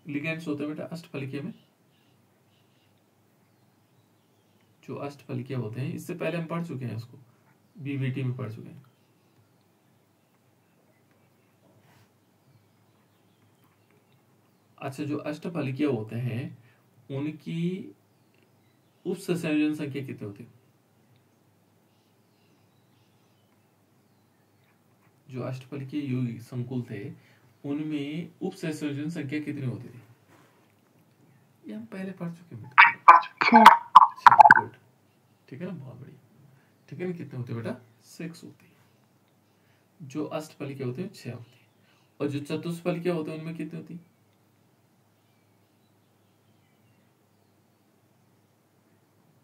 S1: लिगेंड्स होते हैं बेटा अष्टफलिकीय में? जो अष्टफलिकीय होते हैं, इससे पहले हम पढ़ चुके हैं उसको, BBT में पढ़ चुके हैं। अच्छा, जो अष्टफलिकीय होते हैं उनकी उप संयोजन संख्या कितनी होती है? जो अष्टफलिकीय युग्म संकुल थे उनमें उप संयोजन संख्या कितनी होती थी? ये हम पहले पढ़ चुके हैं। गुड, ठीक है ना, बहुत बढ़िया। ठीक है ना, कितने होते हैं बेटा? 6 होती है। जो अष्टफलिकीय होते हैं 6 होती है, और जो चतुष्फलिकीय होते हैं उनमें कितनी होती है?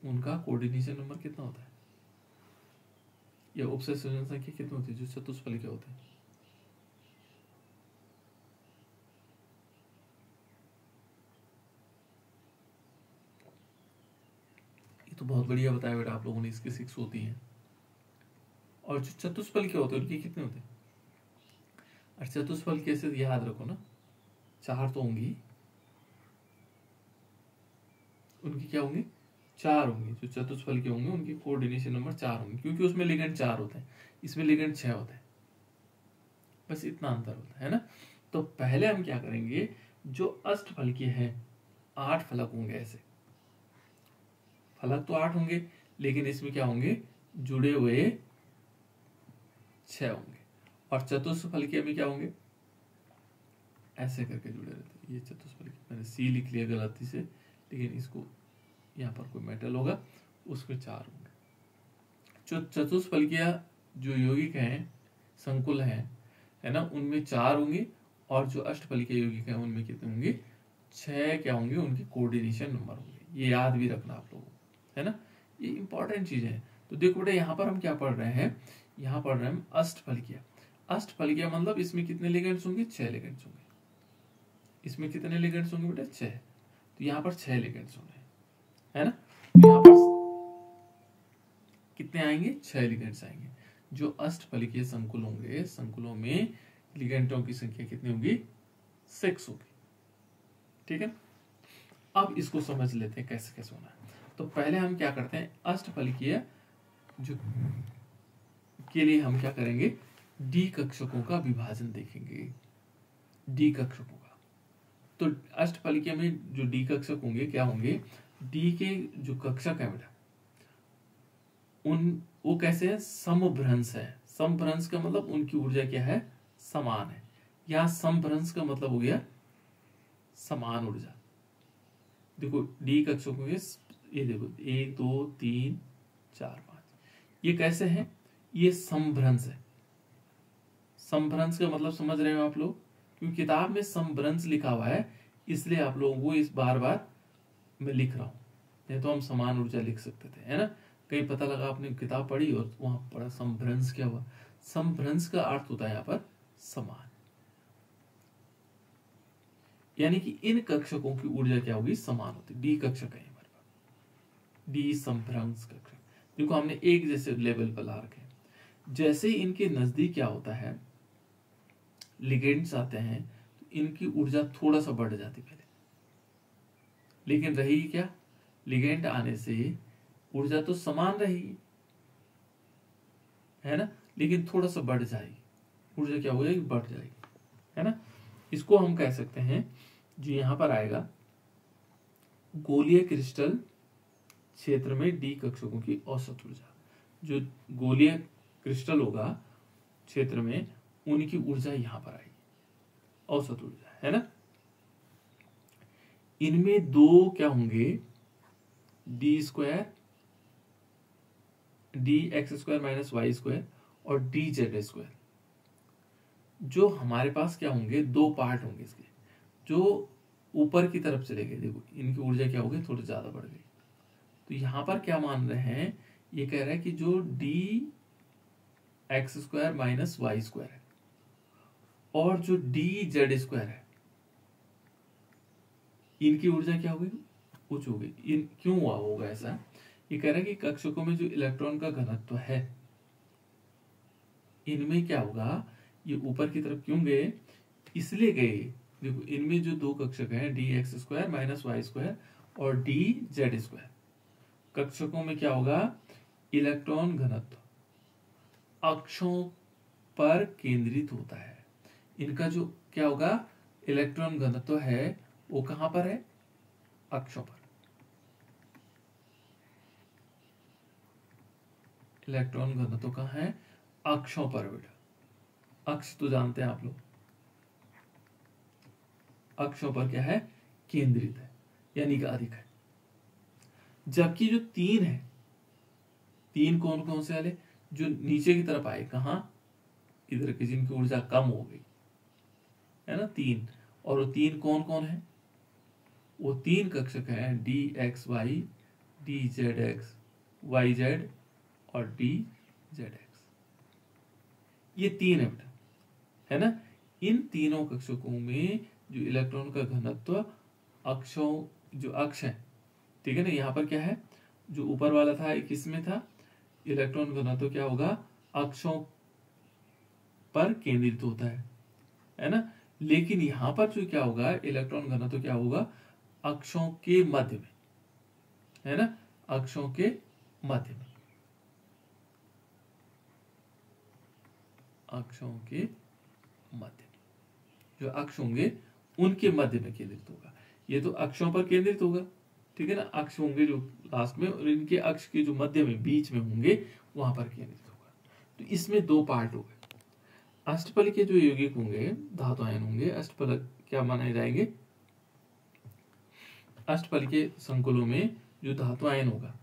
S1: उनका कोऑर्डिनेशन नंबर कितना होता है? या उपसंयोजन संख्या कितनी होती है जो चतुष्फलिकीय होते हैं? ये तो बहुत बढ़िया बताया बेटा आप लोगों ने, इसकी 6 होती हैं। और जो चतुष्फलिकीय होते हैं उनकी कितने होते हैं? और चतुष्फलिकीय से याद रखो ना, 4 तो होंगी, उनकी क्या होंगी? 4 होंगी। जो चतुष्फलिकीय होंगे उनकी कोऑर्डिनेशन नंबर 4 होंगे, क्योंकि उसमें लिगेंड 4 होते हैं, इसमें लिगेंड 6 होते हैं। बस इतना अंतर होता है ना। तो पहले हम क्या करेंगे, जो अष्टफलिकीय है 8 फलक होंगे, ऐसे फलक तो 8 होंगे, लेकिन इसमें क्या होंगे? जुड़े हुए 6 होंगे। और चतुष्फलकीय में क्या होंगे, ऐसे करके जुड़े रहते हैं। ये चतुष्फलकीय, मैंने सी लिख लिया गलती से, लेकिन इसको यहाँ पर कोई मेटल होगा, उसमें 4 होंगे। जो चतुष्फलकीय जो यौगिक हैं, संकुल हैं, है ना, उनमें 4 होंगे, और जो अष्टफलकीय यौगिक हैं उनमें कितने होंगे, 6 क्या होंगे, उनके कोऑर्डिनेशन नंबर होंगे। ये याद भी रखना आप लोगों को, है ना, ये इंपॉर्टेंट चीजें हैं। तो देखो बेटा, यहाँ पर हम क्या पढ़ रहे हैं, यहाँ पढ़ रहे हैं हम अष्टफलकीय। अष्टफलकीय मतलब इसमें कितने लिगेंड्स होंगे, 6 लिगेंड्स होंगे। इसमें कितने लिगेंड्स होंगे बेटा, 6। तो यहाँ पर 6 लिगेंड्स होंगे, है ना। तो यहाँ पर कितने आएंगे, 6 लिगेंड्स आएंगे। जो अष्टफलकीय संकुल होंगे, संकुलों में लिगेंडों की संख्या कितनी होगी, 6 होगी। ठीक है, अब इसको समझ लेते हैं कैसे कैसे होना है। तो पहले हम क्या करते हैं, अष्टफलकीय जो के लिए हम क्या करेंगे, डी कक्षकों का विभाजन देखेंगे, डी कक्षकों का। तो अष्टफलकीय में जो डी कक्षक होंगे क्या होंगे, डी के जो कक्षक है बेटा, उन वो कैसे है, समभ्रंश है। समभ्रंश का मतलब उनकी ऊर्जा क्या है, समान है। यहां समभ्रंश का मतलब हो गया समान ऊर्जा। देखो डी कक्षकों के, ये देखो 1 2 3 4 5, ये कैसे है, ये समभ्रंश है। समभ्रंश का मतलब समझ रहे हो आप लोग, क्योंकि किताब में समभ्रंश लिखा हुआ है, इसलिए आप लोगों को इस बार बार मैं लिख रहा हूं, नहीं तो हम समान ऊर्जा लिख सकते थे, है ना। कहीं पता लगा आपने किताब पढ़ी और वहां पढ़ा समभ्रंश क्या हुआ। समभ्रंश का अर्थ होता है यहाँ पर समान, यानी कि इन कक्षकों की ऊर्जा क्या होगी, समान होती। डी कक्षक है हमारे पास, डी समभ्रंश कक्षक। देखो हमने एक जैसे लेवल पर ला रखे, जैसे इनके नजदीक क्या होता है, लिगेंड्स आते हैं, तो इनकी ऊर्जा थोड़ा सा बढ़ जाती पहले, लेकिन रहेगी क्या, लिगेंड आने से ऊर्जा तो समान रहेगी, है ना, लेकिन थोड़ा सा बढ़ जाएगी, ऊर्जा क्या हो जाएगी, बढ़ जाएगी, है ना। इसको हम कह सकते हैं, जो यहां पर आएगा, गोलीय क्रिस्टल क्षेत्र में डी कक्षकों की औसत ऊर्जा। जो गोलीय क्रिस्टल होगा क्षेत्र में, उनकी ऊर्जा यहां पर आएगी, औसत ऊर्जा, है ना। इनमें 2 क्या होंगे, d square, d x square minus y square, और डी जेड स्क्वायर। जो हमारे पास क्या होंगे, 2 पार्ट होंगे इसके, जो ऊपर की तरफ चले गए। देखो इनकी ऊर्जा क्या होगी, थोड़ी ज्यादा बढ़ गई। तो यहां पर क्या मान रहे हैं, ये कह रहा है कि जो d x square minus y square है, और जो डी जेड स्क्वायर है, इनकी ऊर्जा क्या होगी, उच्च होगी। इन क्यों हुआ होगा ऐसा, ये कह रहा है कि कक्षकों में जो इलेक्ट्रॉन का घनत्व है, इनमें क्या होगा, ये ऊपर की तरफ क्यों गए, इसलिए गए। देखो इनमें जो 2 कक्षक हैं, d x square minus y square और डी जेड स्क्वायर, कक्षकों में क्या होगा, इलेक्ट्रॉन घनत्व अक्षों पर केंद्रित होता है। इनका जो क्या होगा, इलेक्ट्रॉन घनत्व है, वो कहां पर है, अक्षों पर। इलेक्ट्रॉन घनत्व कहां है, अक्षों पर बेटा। अक्ष तो जानते हैं आप लोग, अक्षों पर क्या है, केंद्रित है, यानी कि अधिक है। जबकि जो 3 है, 3 कौन कौन से वाले, जो नीचे की तरफ आए, कहा, इधर की, जिनकी ऊर्जा कम हो गई, है ना, 3। और वो 3 कौन कौन है, वो 3 कक्षक हैं, d x y, d z x y z, और डी जेड एक्स। ये 3 है बेटा, है ना। इन तीनों कक्षकों में जो इलेक्ट्रॉन का घनत्व अक्षों, जो अक्ष है, ठीक है ना, यहाँ पर क्या है, जो ऊपर वाला था 21 में था, इलेक्ट्रॉन घनत्व क्या होगा, अक्षों पर केंद्रित होता है ना। लेकिन यहां पर जो क्या होगा, इलेक्ट्रॉन घनत्व क्या होगा, अक्षों के मध्य में, है ना, अक्षों के मध्य में, अक्षों के मध्य में, जो अक्ष होंगे उनके मध्य में केंद्रित होगा। ये तो अक्षों पर केंद्रित होगा, ठीक है ना, अक्ष होंगे जो लास्ट में, और इनके अक्ष के जो मध्य में, बीच में होंगे, वहां पर केंद्रित होगा। तो इसमें 2 पार्ट हो गए। अष्टफल के जो यौगिक होंगे, धातु आयन होंगे, अष्टफलक क्या माने जाएंगे? अष्टफल के संकुलों में जो धातु आयन होगा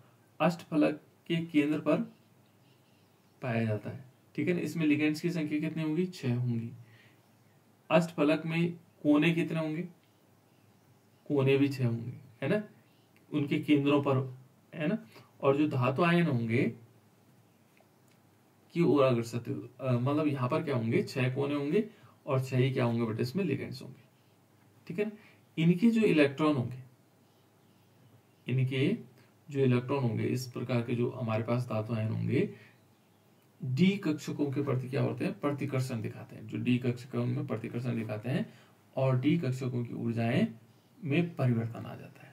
S1: अष्टफलक के केंद्र पर पाया जाता है। ठीक है ना। इसमें लिगेंड्स की संख्या कितनी होगी? 6 होंगी। अष्टफलक में कोने कितने होंगे? कोने भी 6 होंगे, है ना, उनके केंद्रों पर, है ना। और जो धातु आयन होंगे की ओर अग्रसर, मतलब यहाँ पर क्या होंगे? 6 कोने होंगे और 6 ही क्या होंगे बेटा? इसमें लिगेंड्स होंगे। ठीक है ना। इनके जो इलेक्ट्रॉन होंगे, इनके जो इलेक्ट्रॉन होंगे, इस प्रकार के जो हमारे पास धातु आयन होंगे, डी कक्षकों के प्रति क्या होते हैं? प्रतिकर्षण दिखाते हैं। जो डी कक्षकों में प्रतिकर्षण दिखाते हैं और डी कक्षकों की ऊर्जाएं में परिवर्तन आ जाता है।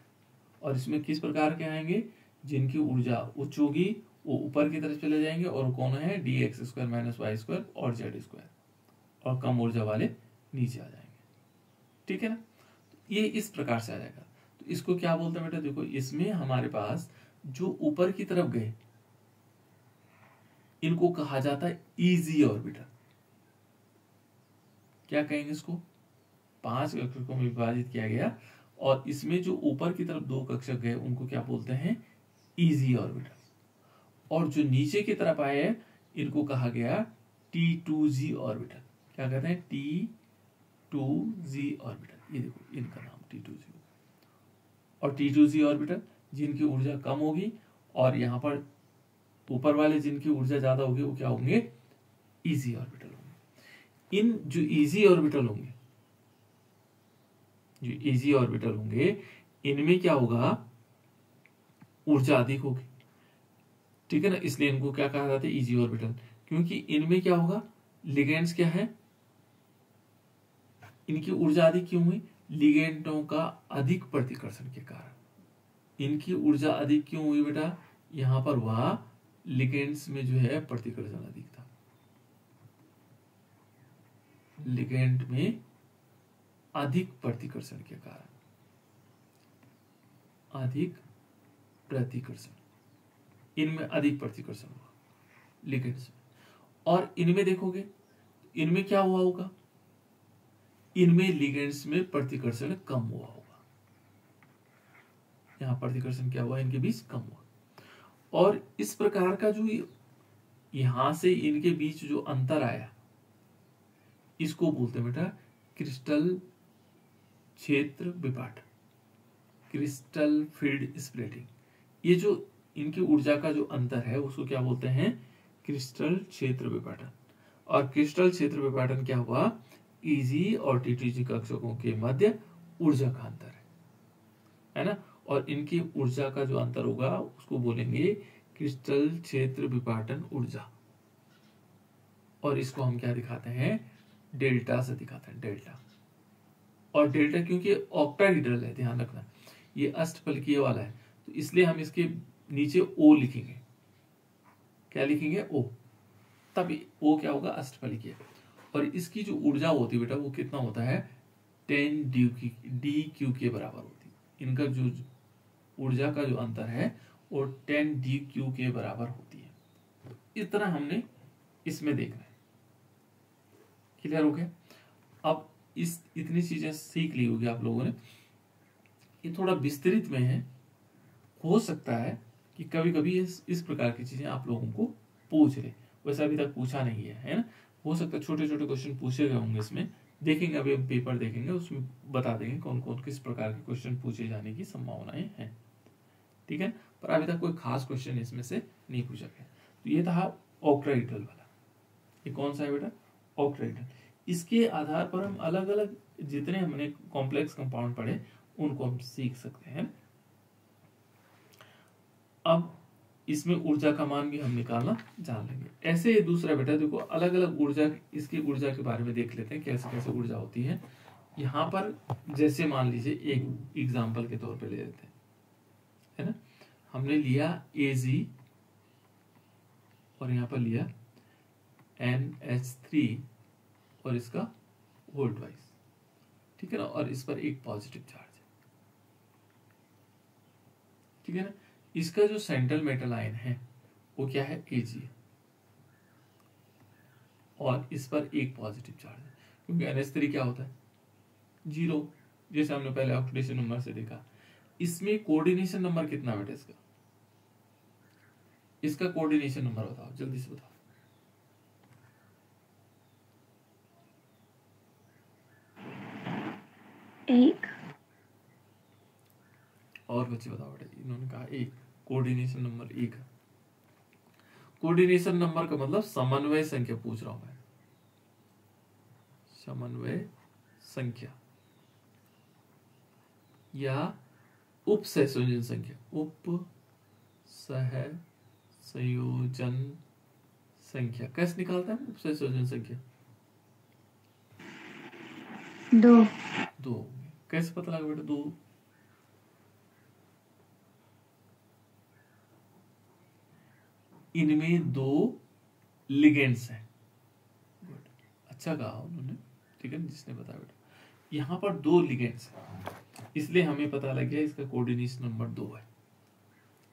S1: और इसमें किस प्रकार के आएंगे? जिनकी ऊर्जा उच्च होगी वो ऊपर की तरफ चले जाएंगे और कौन है? D x square minus y square और जेड स्क्वायर, और कम ऊर्जा वाले नीचे आ जाएंगे। ठीक है ना। ये इस प्रकार से आ जाएगा। तो इसको क्या बोलते हैं बेटा? देखो, इसमें हमारे पास जो ऊपर की तरफ गए इनको कहा जाता है इजी ऑर्बिटल। क्या कहेंगे इसको? 5 कक्षकों में विभाजित किया गया और इसमें जो ऊपर की तरफ 2 कक्षक गए उनको क्या बोलते हैं? Easy orbital. और जो नीचे की तरफ आए इनको कहा गया T2Z ऑर्बिटल। क्या कहते हैं? T2Z orbital. ये देखो इनका नाम T2Z। और T2Z ऑर्बिटल जिनकी ऊर्जा कम होगी और यहाँ पर ऊपर वाले जिनकी ऊर्जा ज्यादा होगी वो क्या होंगे? इजी ऑर्बिटल होंगे। इन जो इजी ऑर्बिटल होंगे, जो इजी ऑर्बिटल होंगे, इनमें क्या होगा? ऊर्जा अधिक होगी। ठीक है ना। इसलिए इनको क्या कहा जाता है? Easy orbital. क्योंकि इनमें क्या होगा? लिगेंड्स क्या है? इनकी ऊर्जा अधिक क्यों हुई? लिगेंडों का अधिक प्रतिकर्षण के कारण इनकी ऊर्जा अधिक क्यों हुई बेटा? यहां पर वह लिगेंड्स में जो है प्रतिकर्षण अधिक था। लिगेंड में अधिक प्रतिकर्षण के कारण, अधिक प्रतिकर्षण, इनमें अधिक प्रतिकर्षण हुआ लिगेंड्स में। और इनमें देखोगे, इनमें क्या हुआ होगा? इनमें लिगेंड्स में प्रतिकर्षण कम हुआ होगा। यहां प्रतिकर्षण क्या हुआ? इनके बीच कम हुआ। और इस प्रकार का जो यहां से इनके बीच जो अंतर आया इसको बोलते हैं बेटा क्रिस्टल क्षेत्र विपाटन, क्रिस्टल फील्ड स्प्लिटिंग। ये जो इनकी ऊर्जा का जो अंतर है उसको क्या बोलते हैं? क्रिस्टल क्षेत्र विपाटन। और क्रिस्टल क्षेत्र विपाटन क्या हुआ? इजी और टीटीजी कक्षकों के मध्य ऊर्जा का अंतर है ना। और इनकी ऊर्जा का जो अंतर होगा उसको बोलेंगे क्रिस्टल क्षेत्र विपाटन ऊर्जा। और इसको हम क्या दिखाते हैं? डेल्टा से दिखाते हैं, डेल्टा। और डेल्टा क्योंकि ऑक्टाहेड्रल है, ध्यान रखना, ये अष्टफलकीय वाला है, तो इसलिए हम इसके नीचे ओ लिखेंगे। क्या लिखेंगे? ओ। तब ओ क्या होगा? अष्टफलकीय। और इसकी जो ऊर्जा होती है बेटा वो कितना होता है? 10 डी क्यू के बराबर होती है। इनका जो ऊर्जा का जो अंतर है वो 10 डी क्यू के बराबर होती है। तो इस तरह हमने इसमें देखना है। क्लियर हो गया? अब इस इतनी चीजें सीख ली होगी आप लोगों ने। ये थोड़ा विस्तृत में है, हो सकता है कि कभी कभी इस प्रकार की चीजें आप लोगों को पूछ ले। वैसे अभी तक पूछा नहीं है ना। हो सकता है छोटे छोटे क्वेश्चन पूछे गए होंगे इसमें, देखेंगे अभी हम पेपर देखेंगे, उसमें बता देंगे कौन कौन किस प्रकार के क्वेश्चन पूछे जाने की संभावनाएं हैं। ठीक है। पर अभी तक कोई खास क्वेश्चन इसमें से नहीं पूछा गया। तो ये था ऑक्टाहेड्रल वाला। ये कौन सा है बेटा? ऑक्टाहेड्रल। इसके आधार पर हम अलग अलग जितने हमने कॉम्प्लेक्स कंपाउंड पढ़े उनको हम सीख सकते हैं। अब इसमें ऊर्जा का मान भी हम निकालना जान लेंगे। ऐसे ही दूसरा बेटा देखो, अलग अलग ऊर्जा, इसकी ऊर्जा के बारे में देख लेते हैं कैसे कैसे ऊर्जा होती है। यहाँ पर जैसे मान लीजिए एक एग्जाम्पल के तौर पे ले लेते हैं, है ना। हमने लिया Ag और यहाँ पर लिया NH3 और इसका वोल्ट वाइज, ठीक है ना। और इस पर एक पॉजिटिव चार्ज है, ठीक है ना। इसका जो सेंट्रल मेटल आयन है वो क्या है? Ag है। और इस पर एक पॉजिटिव चार्ज है, क्योंकि NH3 क्या होता है 0, जैसे हमने पहले ऑक्सीडेशन नंबर से देखा। इसमें कोऑर्डिनेशन नंबर कितना बेटा इसका कोऑर्डिनेशन नंबर बताओ, जल्दी से बताओ।
S2: एक।
S1: और बच्चे बताओ बेटा, इन्होंने कहा एक, कोऑर्डिनेशन नंबर एक है। कोऑर्डिनेशन नंबर का मतलब समन्वय संख्या पूछ रहा हूं मैं, समन्वय संख्या या उप सहसंयोजन संख्या, उप सह संयोजन संख्या कैसे निकालते हैं उप सहसंयोजन संख्या?
S2: दो।
S1: कैसे पता लगा बेटा 2? इनमें 2 लिगेंड्स हैं। अच्छा कहा उन्होंने, ठीक है, जिसने बताया बेटा यहाँ पर 2 लिगेंड्स हैं, इसलिए हमें पता लग गया इसका कोऑर्डिनेशन नंबर 2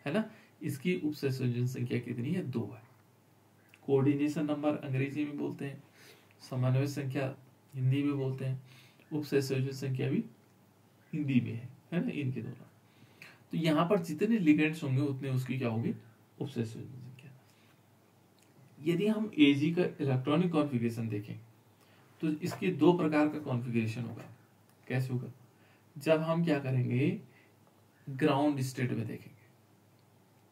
S1: है ना। इसकी उप सहसंयोजन संख्या कितनी है 2 है। कोऑर्डिनेशन नंबर अंग्रेजी में बोलते हैं, समन्वय संख्या हिंदी में बोलते हैं, उप सहसंयोजन संख्या भी हिंदी में है ना, इनके दोनों। तो यहाँ पर जितने लिगेंड्स होंगे उतने उसकी क्या होगी उप सहसंयोजन संख्या। यदि हम Ag का इलेक्ट्रॉनिक कॉन्फ़िगरेशन देखें तो इसके 2 प्रकार का कॉन्फ़िगरेशन होगा। कैसे होगा? जब हम क्या करेंगे ग्राउंड स्टेट में देखेंगे,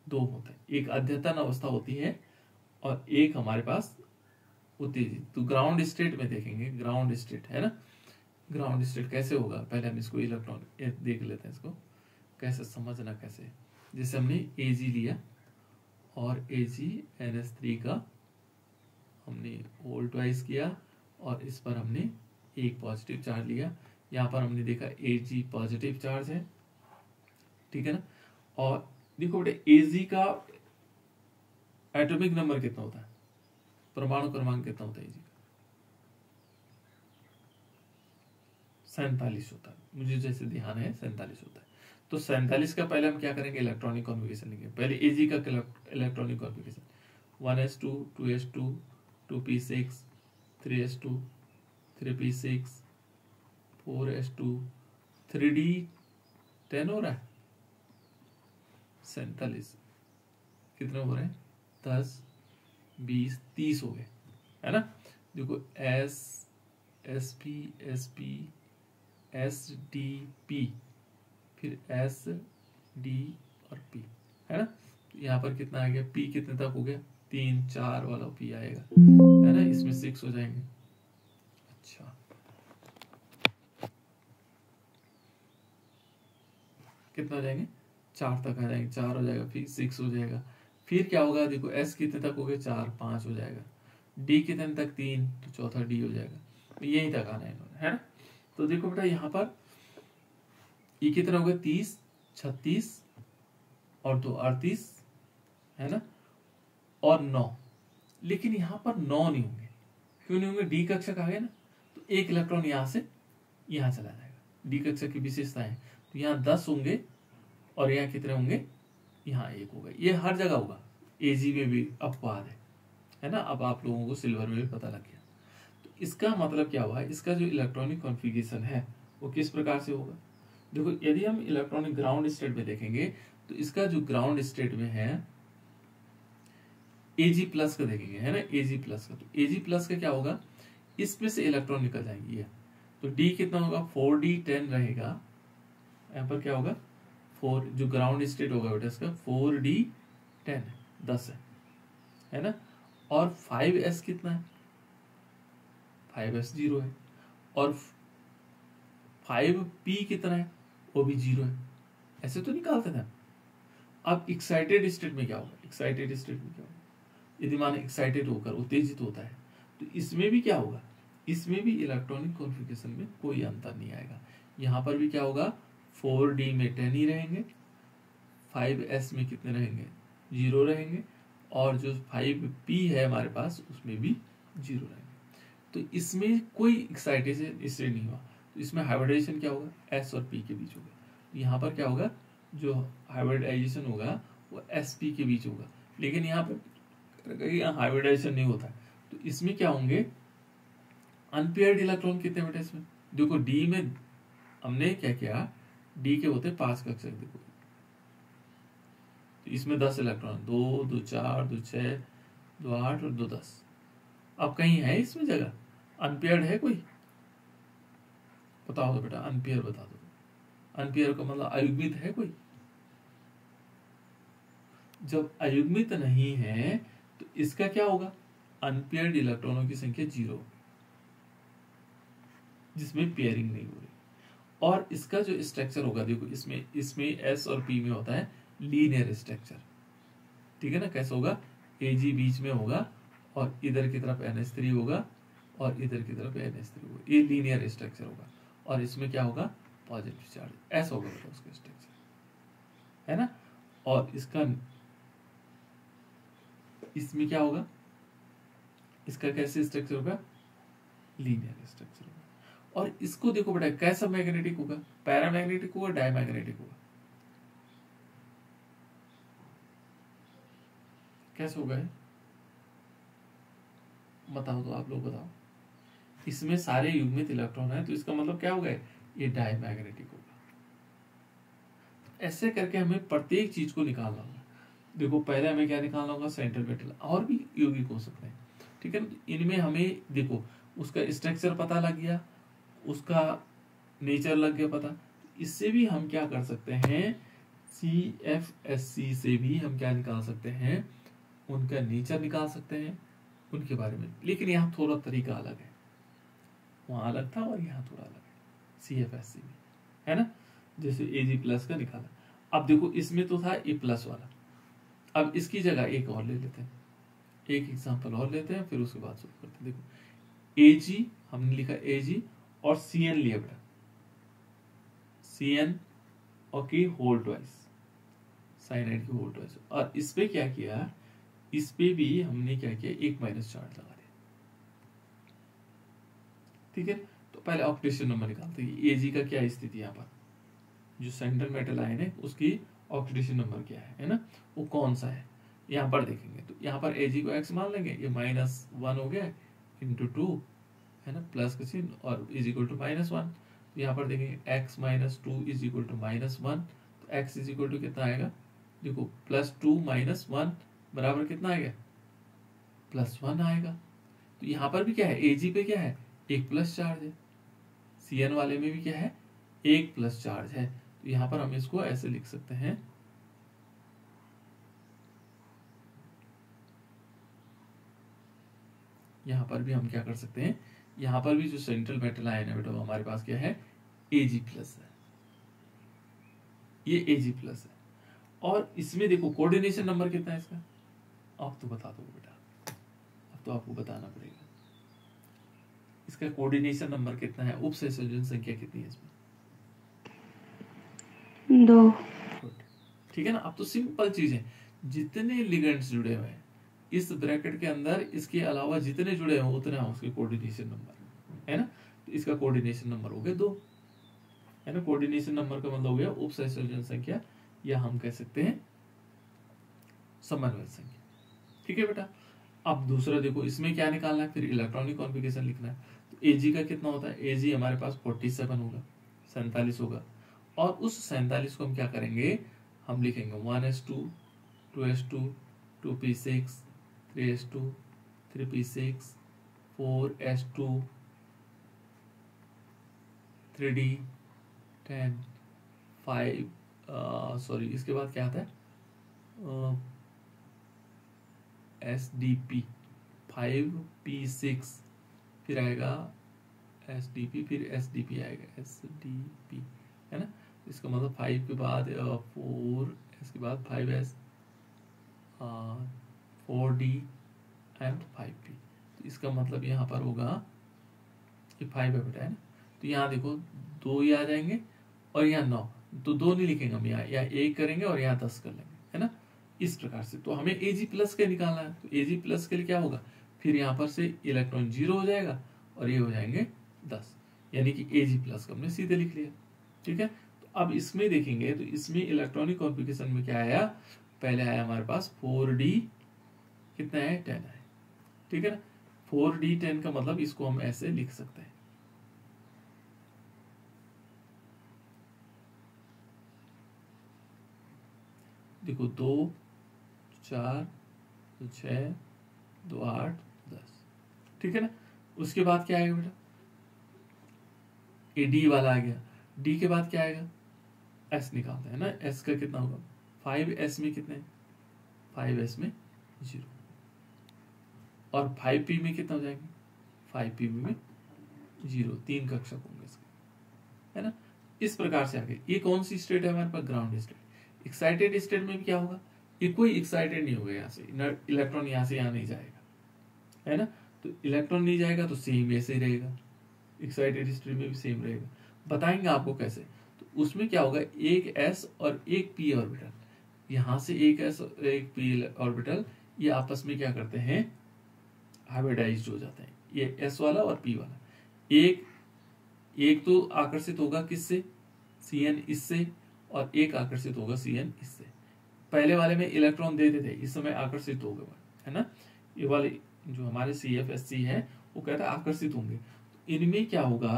S1: 2 होते हैं, एक अद्यतन अवस्था होती है और एक हमारे पास उत्तेजित। तो ग्राउंड स्टेट में देखेंगे, ग्राउंड स्टेट है ना, ग्राउंड स्टेट कैसे होगा पहले हम इसको इलेक्ट्रॉनिक देख लेते हैं, इसको कैसे समझना कैसे। जैसे हमने Ag लिया और AgNH3 का हमने वोल्टवाइज किया और इस पर हमने एक पॉजिटिव चार्ज लिया। यहाँ पर हमने देखा Ag पॉजिटिव चार्ज है, ठीक है ना। और देखो बेटे Ag का एटॉमिक नंबर कितना होता है, परमाणु क्रमांक कितना होता है Ag का? 47 होता है, मुझे जैसे ध्यान है 47 होता है। तो 47 का पहले हम क्या करेंगे इलेक्ट्रॉनिक कॉन्फ़िगरेशन लेंगे। पहले Ag का electronic configuration 1s2 2s2 2p6 3s2 3p6 4s2 3d10 हो रहा है, 47 कितने हो रहे हैं 10 20 30 हो गए, है ना। देखो S SP SP SDP फिर S D और P, है ना। तो यहाँ पर कितना आ गया, P कितने तक हो गया 3 4 वाला P आएगा, है ना। इसमें 6 हो जाएंगे। अच्छा कितना हो जाएंगे 4 तक आ जाएंगे, 4 हो जाएगा, फिर 6 हो जाएगा। फिर क्या होगा देखो S कितने तक हो गए 4 5 हो जाएगा, D कितने तक 3 तो चौथा D हो जाएगा। यहीं तक आना है इन्होंने, है ना। तो देखो बेटा यहाँ पर ये कितना हो गया 30 36 और 2 38, है ना, और 9। लेकिन यहाँ पर 9 नहीं होंगे, क्यों नहीं होंगे, डी कक्षक आ गए ना, तो एक इलेक्ट्रॉन यहाँ से यहाँ चला जाएगा। डी कक्षक की विशेषता है, तो यहाँ 10 होंगे और यहाँ कितने होंगे, यहाँ 1 होगा। ये हर जगह होगा, Ag में भी अपवाद है ना। अब आप लोगों को सिल्वर में भी पता लग गया। तो इसका मतलब क्या हुआ, इसका जो इलेक्ट्रॉनिक कॉन्फ़िगरेशन है वो किस प्रकार से होगा। देखो यदि हम इलेक्ट्रॉनिक ग्राउंड स्टेट में देखेंगे तो इसका जो ग्राउंड स्टेट में है Ag प्लस का देखेंगे, है ना, Ag प्लस का। तो Ag प्लस का क्या होगा, इसमें से इलेक्ट्रॉन निकल जाएंगे ये, तो D कितना होगा 4d10 रहेगा। यहाँ पर क्या होगा 4, जो ग्राउंड स्टेट होगा बेटा इसका 4d10 10 है ना। और 5s कितना है 5s 0 है, और 5p कितना है वो भी 0 है। ऐसे तो निकालते थे। अब एक्साइटेड स्टेट में क्या होगा, एक्साइटेड स्टेट में क्या होगा, यदि मान एक्साइटेड होकर उत्तेजित होता है तो इसमें भी क्या होगा, इसमें भी इलेक्ट्रॉनिक कॉन्फ़िगरेशन में कोई अंतर नहीं आएगा। यहाँ पर भी क्या होगा 4d में 10 ही रहेंगे, 5s में कितने रहेंगे 0 रहेंगे, और जो 5p है हमारे पास उसमें भी 0 रहेंगे। तो इसमें कोई एक्साइटेशन इससे नहीं हुआ, तो इसमें हाइब्रिडाइजेशन क्या होगा s और p के बीच होगा। यहाँ पर क्या होगा, जो हाइब्रिडाइजेशन होगा वो sp के बीच होगा। लेकिन यहाँ पे हाइब्रिडाइजेशन नहीं होता है, तो इसमें क्या होंगे, अनपेयर्ड इलेक्ट्रॉन कितने बेटा इसमें, देखो डी में हमने क्या किया, डी के होते 5 कक्षक, देखो तो इसमें 10 इलेक्ट्रॉन, 2 2 4 2 6 2 8 और 2 10। अब कहीं है इसमें जगह अनपेयर्ड है कोई, बताओ तो बेटा, अनपेयर बता दो। अनपेयर का मतलब अयुग्मित है कोई, जब अयुग्मित नहीं है तो इसका क्या होगा, अनपेयर्ड इलेक्ट्रॉनों की संख्या 0, जिसमें पेयरिंग नहीं हो रही। और इसका जो स्ट्रक्चर होगा, देखो इसमें एस और पी में होता है लीनियर स्ट्रक्चर, ठीक है ना। कैसे होगा, एजी बीच में होगा और इधर की तरफ NH3 होगा और इधर की तरफ NH3 होगा, ये लीनियर स्ट्रक्चर होगा। और इसमें क्या होगा, पॉजिटिव चार्ज, ऐसा होगा बेटा उसका स्ट्रक्चर, है ना। और इसमें क्या होगा, इसका कैसे स्ट्रक्चर होगा, लीनियर स्ट्रक्चर होगा। और इसको देखो बेटा कैसा मैग्नेटिक होगा, पैरामैग्नेटिक होगा, डायमैग्नेटिक होगा, कैसे होगा ये बताओ तो, आप लोग बताओ। इसमें सारे युग्मित इलेक्ट्रॉन है तो इसका मतलब क्या होगा, ये डायमैग्नेटिक होगा। ऐसे करके हमें प्रत्येक चीज को निकालना होगा। देखो पहले हमें क्या निकालना होगा, सेंट्रल मेटल, और भी यौगिक हो सकते हैं, ठीक है। इनमें हमें देखो उसका स्ट्रक्चर पता लग गया, उसका नेचर लग गया पता। इससे भी हम क्या कर सकते हैं, CFSC से भी हम क्या निकाल सकते हैं, उनका नेचर निकाल सकते हैं, उनके बारे में। लेकिन यहाँ थोड़ा तरीका अलग है, वहां अलग था और यहाँ थोड़ा अलग है CFSC में, है ना। जैसे Ag+ का निकाला, अब देखो इसमें तो था A+ वाला, अब इसकी जगह एक और ले लेते हैं, एक एग्जांपल और लेते हैं, फिर उसके बाद शुरू करते हैं। देखो Ag हमने लिखा Ag और Cn लिया बेटा, Cn और की होल ट्वाइस, साइनाइड की होल ट्वाइस। और इस पे क्या किया, इस पे भी हमने क्या किया, एक माइनस चार्ज लगा दिया, ठीक है। तो पहले ऑक्सीडेशन नंबर निकालते हैं, Ag का क्या स्थिति यहाँ पर, जो सेंट्रल मेटल आयन है उसकी ऑक्सीडेशन नंबर क्या है ना, वो कौन सा है, यहाँ पर देखेंगे। तो यहाँ पर Ag को x मान लेंगे, ये -1 हो गया इंटू 2, है ना, प्लस का चिन्ह, और इज इक्वल टू -1। तो यहाँ पर देखेंगे x - 2 इज इक्वल टू -1, तो x इज इक्वल टू कितना आएगा, देखो +2 - 1 बराबर कितना आएगा, +1 आएगा। तो यहाँ पर भी क्या है, Ag पे क्या है, एक प्लस चार्ज है, Cn वाले में भी क्या है, एक प्लस चार्ज है। तो यहाँ पर हम इसको ऐसे लिख सकते हैं, यहाँ पर भी हम क्या कर सकते हैं, यहाँ पर भी जो सेंट्रल मेटल आयन है बेटा वो हमारे पास क्या है, Ag+ है, ये Ag+ है। और इसमें देखो कोऑर्डिनेशन नंबर कितना है इसका, आप तो बता दो बेटा, अब तो आपको बताना पड़ेगा इसका कोऑर्डिनेशन नंबर कितना है, उपसंयोजन संख्या कितनी है इसमें,
S2: 2।
S1: ठीक है ना। अब तो सिंपल चीज है, जितने लिगेंड्स जुड़े हुए हैं इस ब्रैकेट के अंदर, इसके अलावा जितने जुड़े हैं उतने उसके कोऑर्डिनेशन नंबर, है ना। तो इसका कोऑर्डिनेशन नंबर हो गया 2, है ना। कोऑर्डिनेशन नंबर का मतलब हो गया उपसंयोजन संख्या, या हम कह सकते हैं समन्वय संख्या, ठीक है बेटा। अब दूसरा देखो, इसमें क्या निकालना है, फिर इलेक्ट्रॉनिक कॉन्फ़िगरेशन लिखना है। तो Ag का कितना होता है, Ag हमारे पास 47 होगा, 47 होगा। और उस 47 को हम क्या करेंगे, हम लिखेंगे 1s2 2s2 2p6 3s2 3p6 4s2 3d10 5, sorry इसके बाद क्या आता है, SDP 5p6, फिर आएगा SDP, फिर SDP आएगा SDP, है ना। इसका मतलब 5 के बाद 4, इसके बाद 5s 4d एंड 5p। तो इसका मतलब यहाँ पर होगा ये 5 है बेटा, है ना। तो यहाँ देखो 2 ही आ जाएंगे और यहाँ 9, तो 2 नहीं लिखेंगे हम, यहाँ 1 करेंगे और यहाँ 10 कर लेंगे, है ना। इस प्रकार से तो हमें Ag+ के निकालना है, तो Ag+ के लिए क्या होगा, फिर यहाँ पर से इलेक्ट्रॉन 0 हो जाएगा और ये हो जाएंगे 10, यानी कि Ag+ का हमने सीधे लिख लिया, ठीक है। तो अब इसमें देखेंगे, तो इसमें इलेक्ट्रॉनिक कॉन्फ़िगरेशन में क्या आया, पहले आया हमारे पास 4d, कितना है 10 है, ठीक है ना। 4d10 का मतलब इसको हम ऐसे लिख सकते हैं, देखो 2 4 6 2 8 10, ठीक है ना। उसके बाद क्या आएगा बेटा, ये डी वाला आ गया, डी के बाद क्या आएगा, एस निकालते हैं ना, एस का कितना होगा 5s में कितने, 5s में 0, और 5p में कितना हो जाएंगे, 5p में 0, 3 कक्षक होंगे इसके, है ना। इस प्रकार से आगे, ये कौन सी स्टेट है हमारे पास, ग्राउंड स्टेट। एक्साइटेड स्टेट में भी क्या होगा, ये कोई एक्साइटेड नहीं होगा, यहाँ से इलेक्ट्रॉन यहाँ से यहाँ नहीं जाएगा, है ना। तो इलेक्ट्रॉन नहीं जाएगा तो सेम ऐसे ही रहेगा, एक्साइटेड स्टेट में भी सेम रहेगा। बताएंगे आपको कैसे, तो उसमें क्या होगा, एक s और एक p ऑर्बिटल, यहाँ से एक s और एक p ऑर्बिटल, ये आपस में क्या करते हैं, हाइब्रिडाइज्ड हो जाते हैं, ये s वाला और p वाला, एक तो आकर्षित होगा किससे, Cn इससे, और एक आकर्षित होगा Cn इससे। पहले वाले में इलेक्ट्रॉन देते थे, इस समय आकर्षित हो गए, है ना। ये वाले जो हमारे CFSC है वो कहता है आकर्षित होंगे। तो इनमें क्या होगा,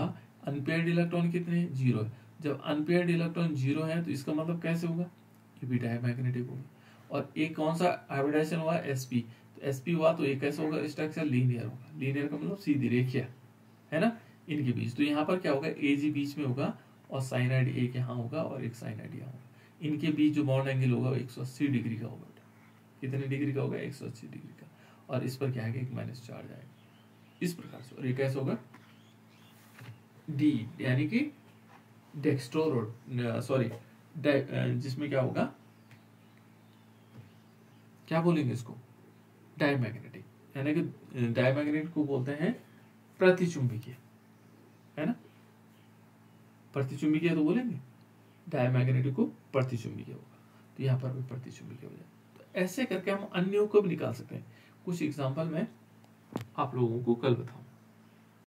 S1: अनपेयर्ड इलेक्ट्रॉन कितने, 0 है। जब अनपेयर्ड इलेक्ट्रॉन 0 है तो इसका मतलब कैसे होगा, ये भी डायमैग्नेटिक होगा। और एक कौन सा हाइब्रिडाइजेशन हुआ, sp, तो sp हुआ तो एक कैसा होगा, स्ट्रक्चर लीनियर होगा, लीनियर का मतलब सीधी रेखीय, है ना, इनके बीच। तो यहाँ पर क्या होगा, Ag बीच में होगा और साइनाइड एक यहाँ होगा और एक साइनाइड यहाँ होगा, इनके बीच जो बॉन्ड एंगल होगा 180 डिग्री का होगा। कितने डिग्री का होगा, 180 डिग्री का, और इस पर क्या है, एक माइनस चार्ज आएगा इस प्रकार से। और ये कैसे होगा, डी यानी कि डेक्स्ट्रो, सॉरी जिसमें क्या होगा, क्या बोलेंगे इसको, डायमैग्नेटिक, यानी कि डायमैग्नेटिक को बोलते हैं प्रतिचुंबकीय, है ना। प्रतिचुंबकीय तो बोलेंगे, डायमैग्नेटिक को प्रतिचुंबकीय होगा, तो यहाँ पर भी प्रतिचुंबकीय हो जाए। तो ऐसे करके हम अन्यों को भी निकाल सकते हैं। कुछ एग्जांपल मैं आप लोगों को कल बताऊं।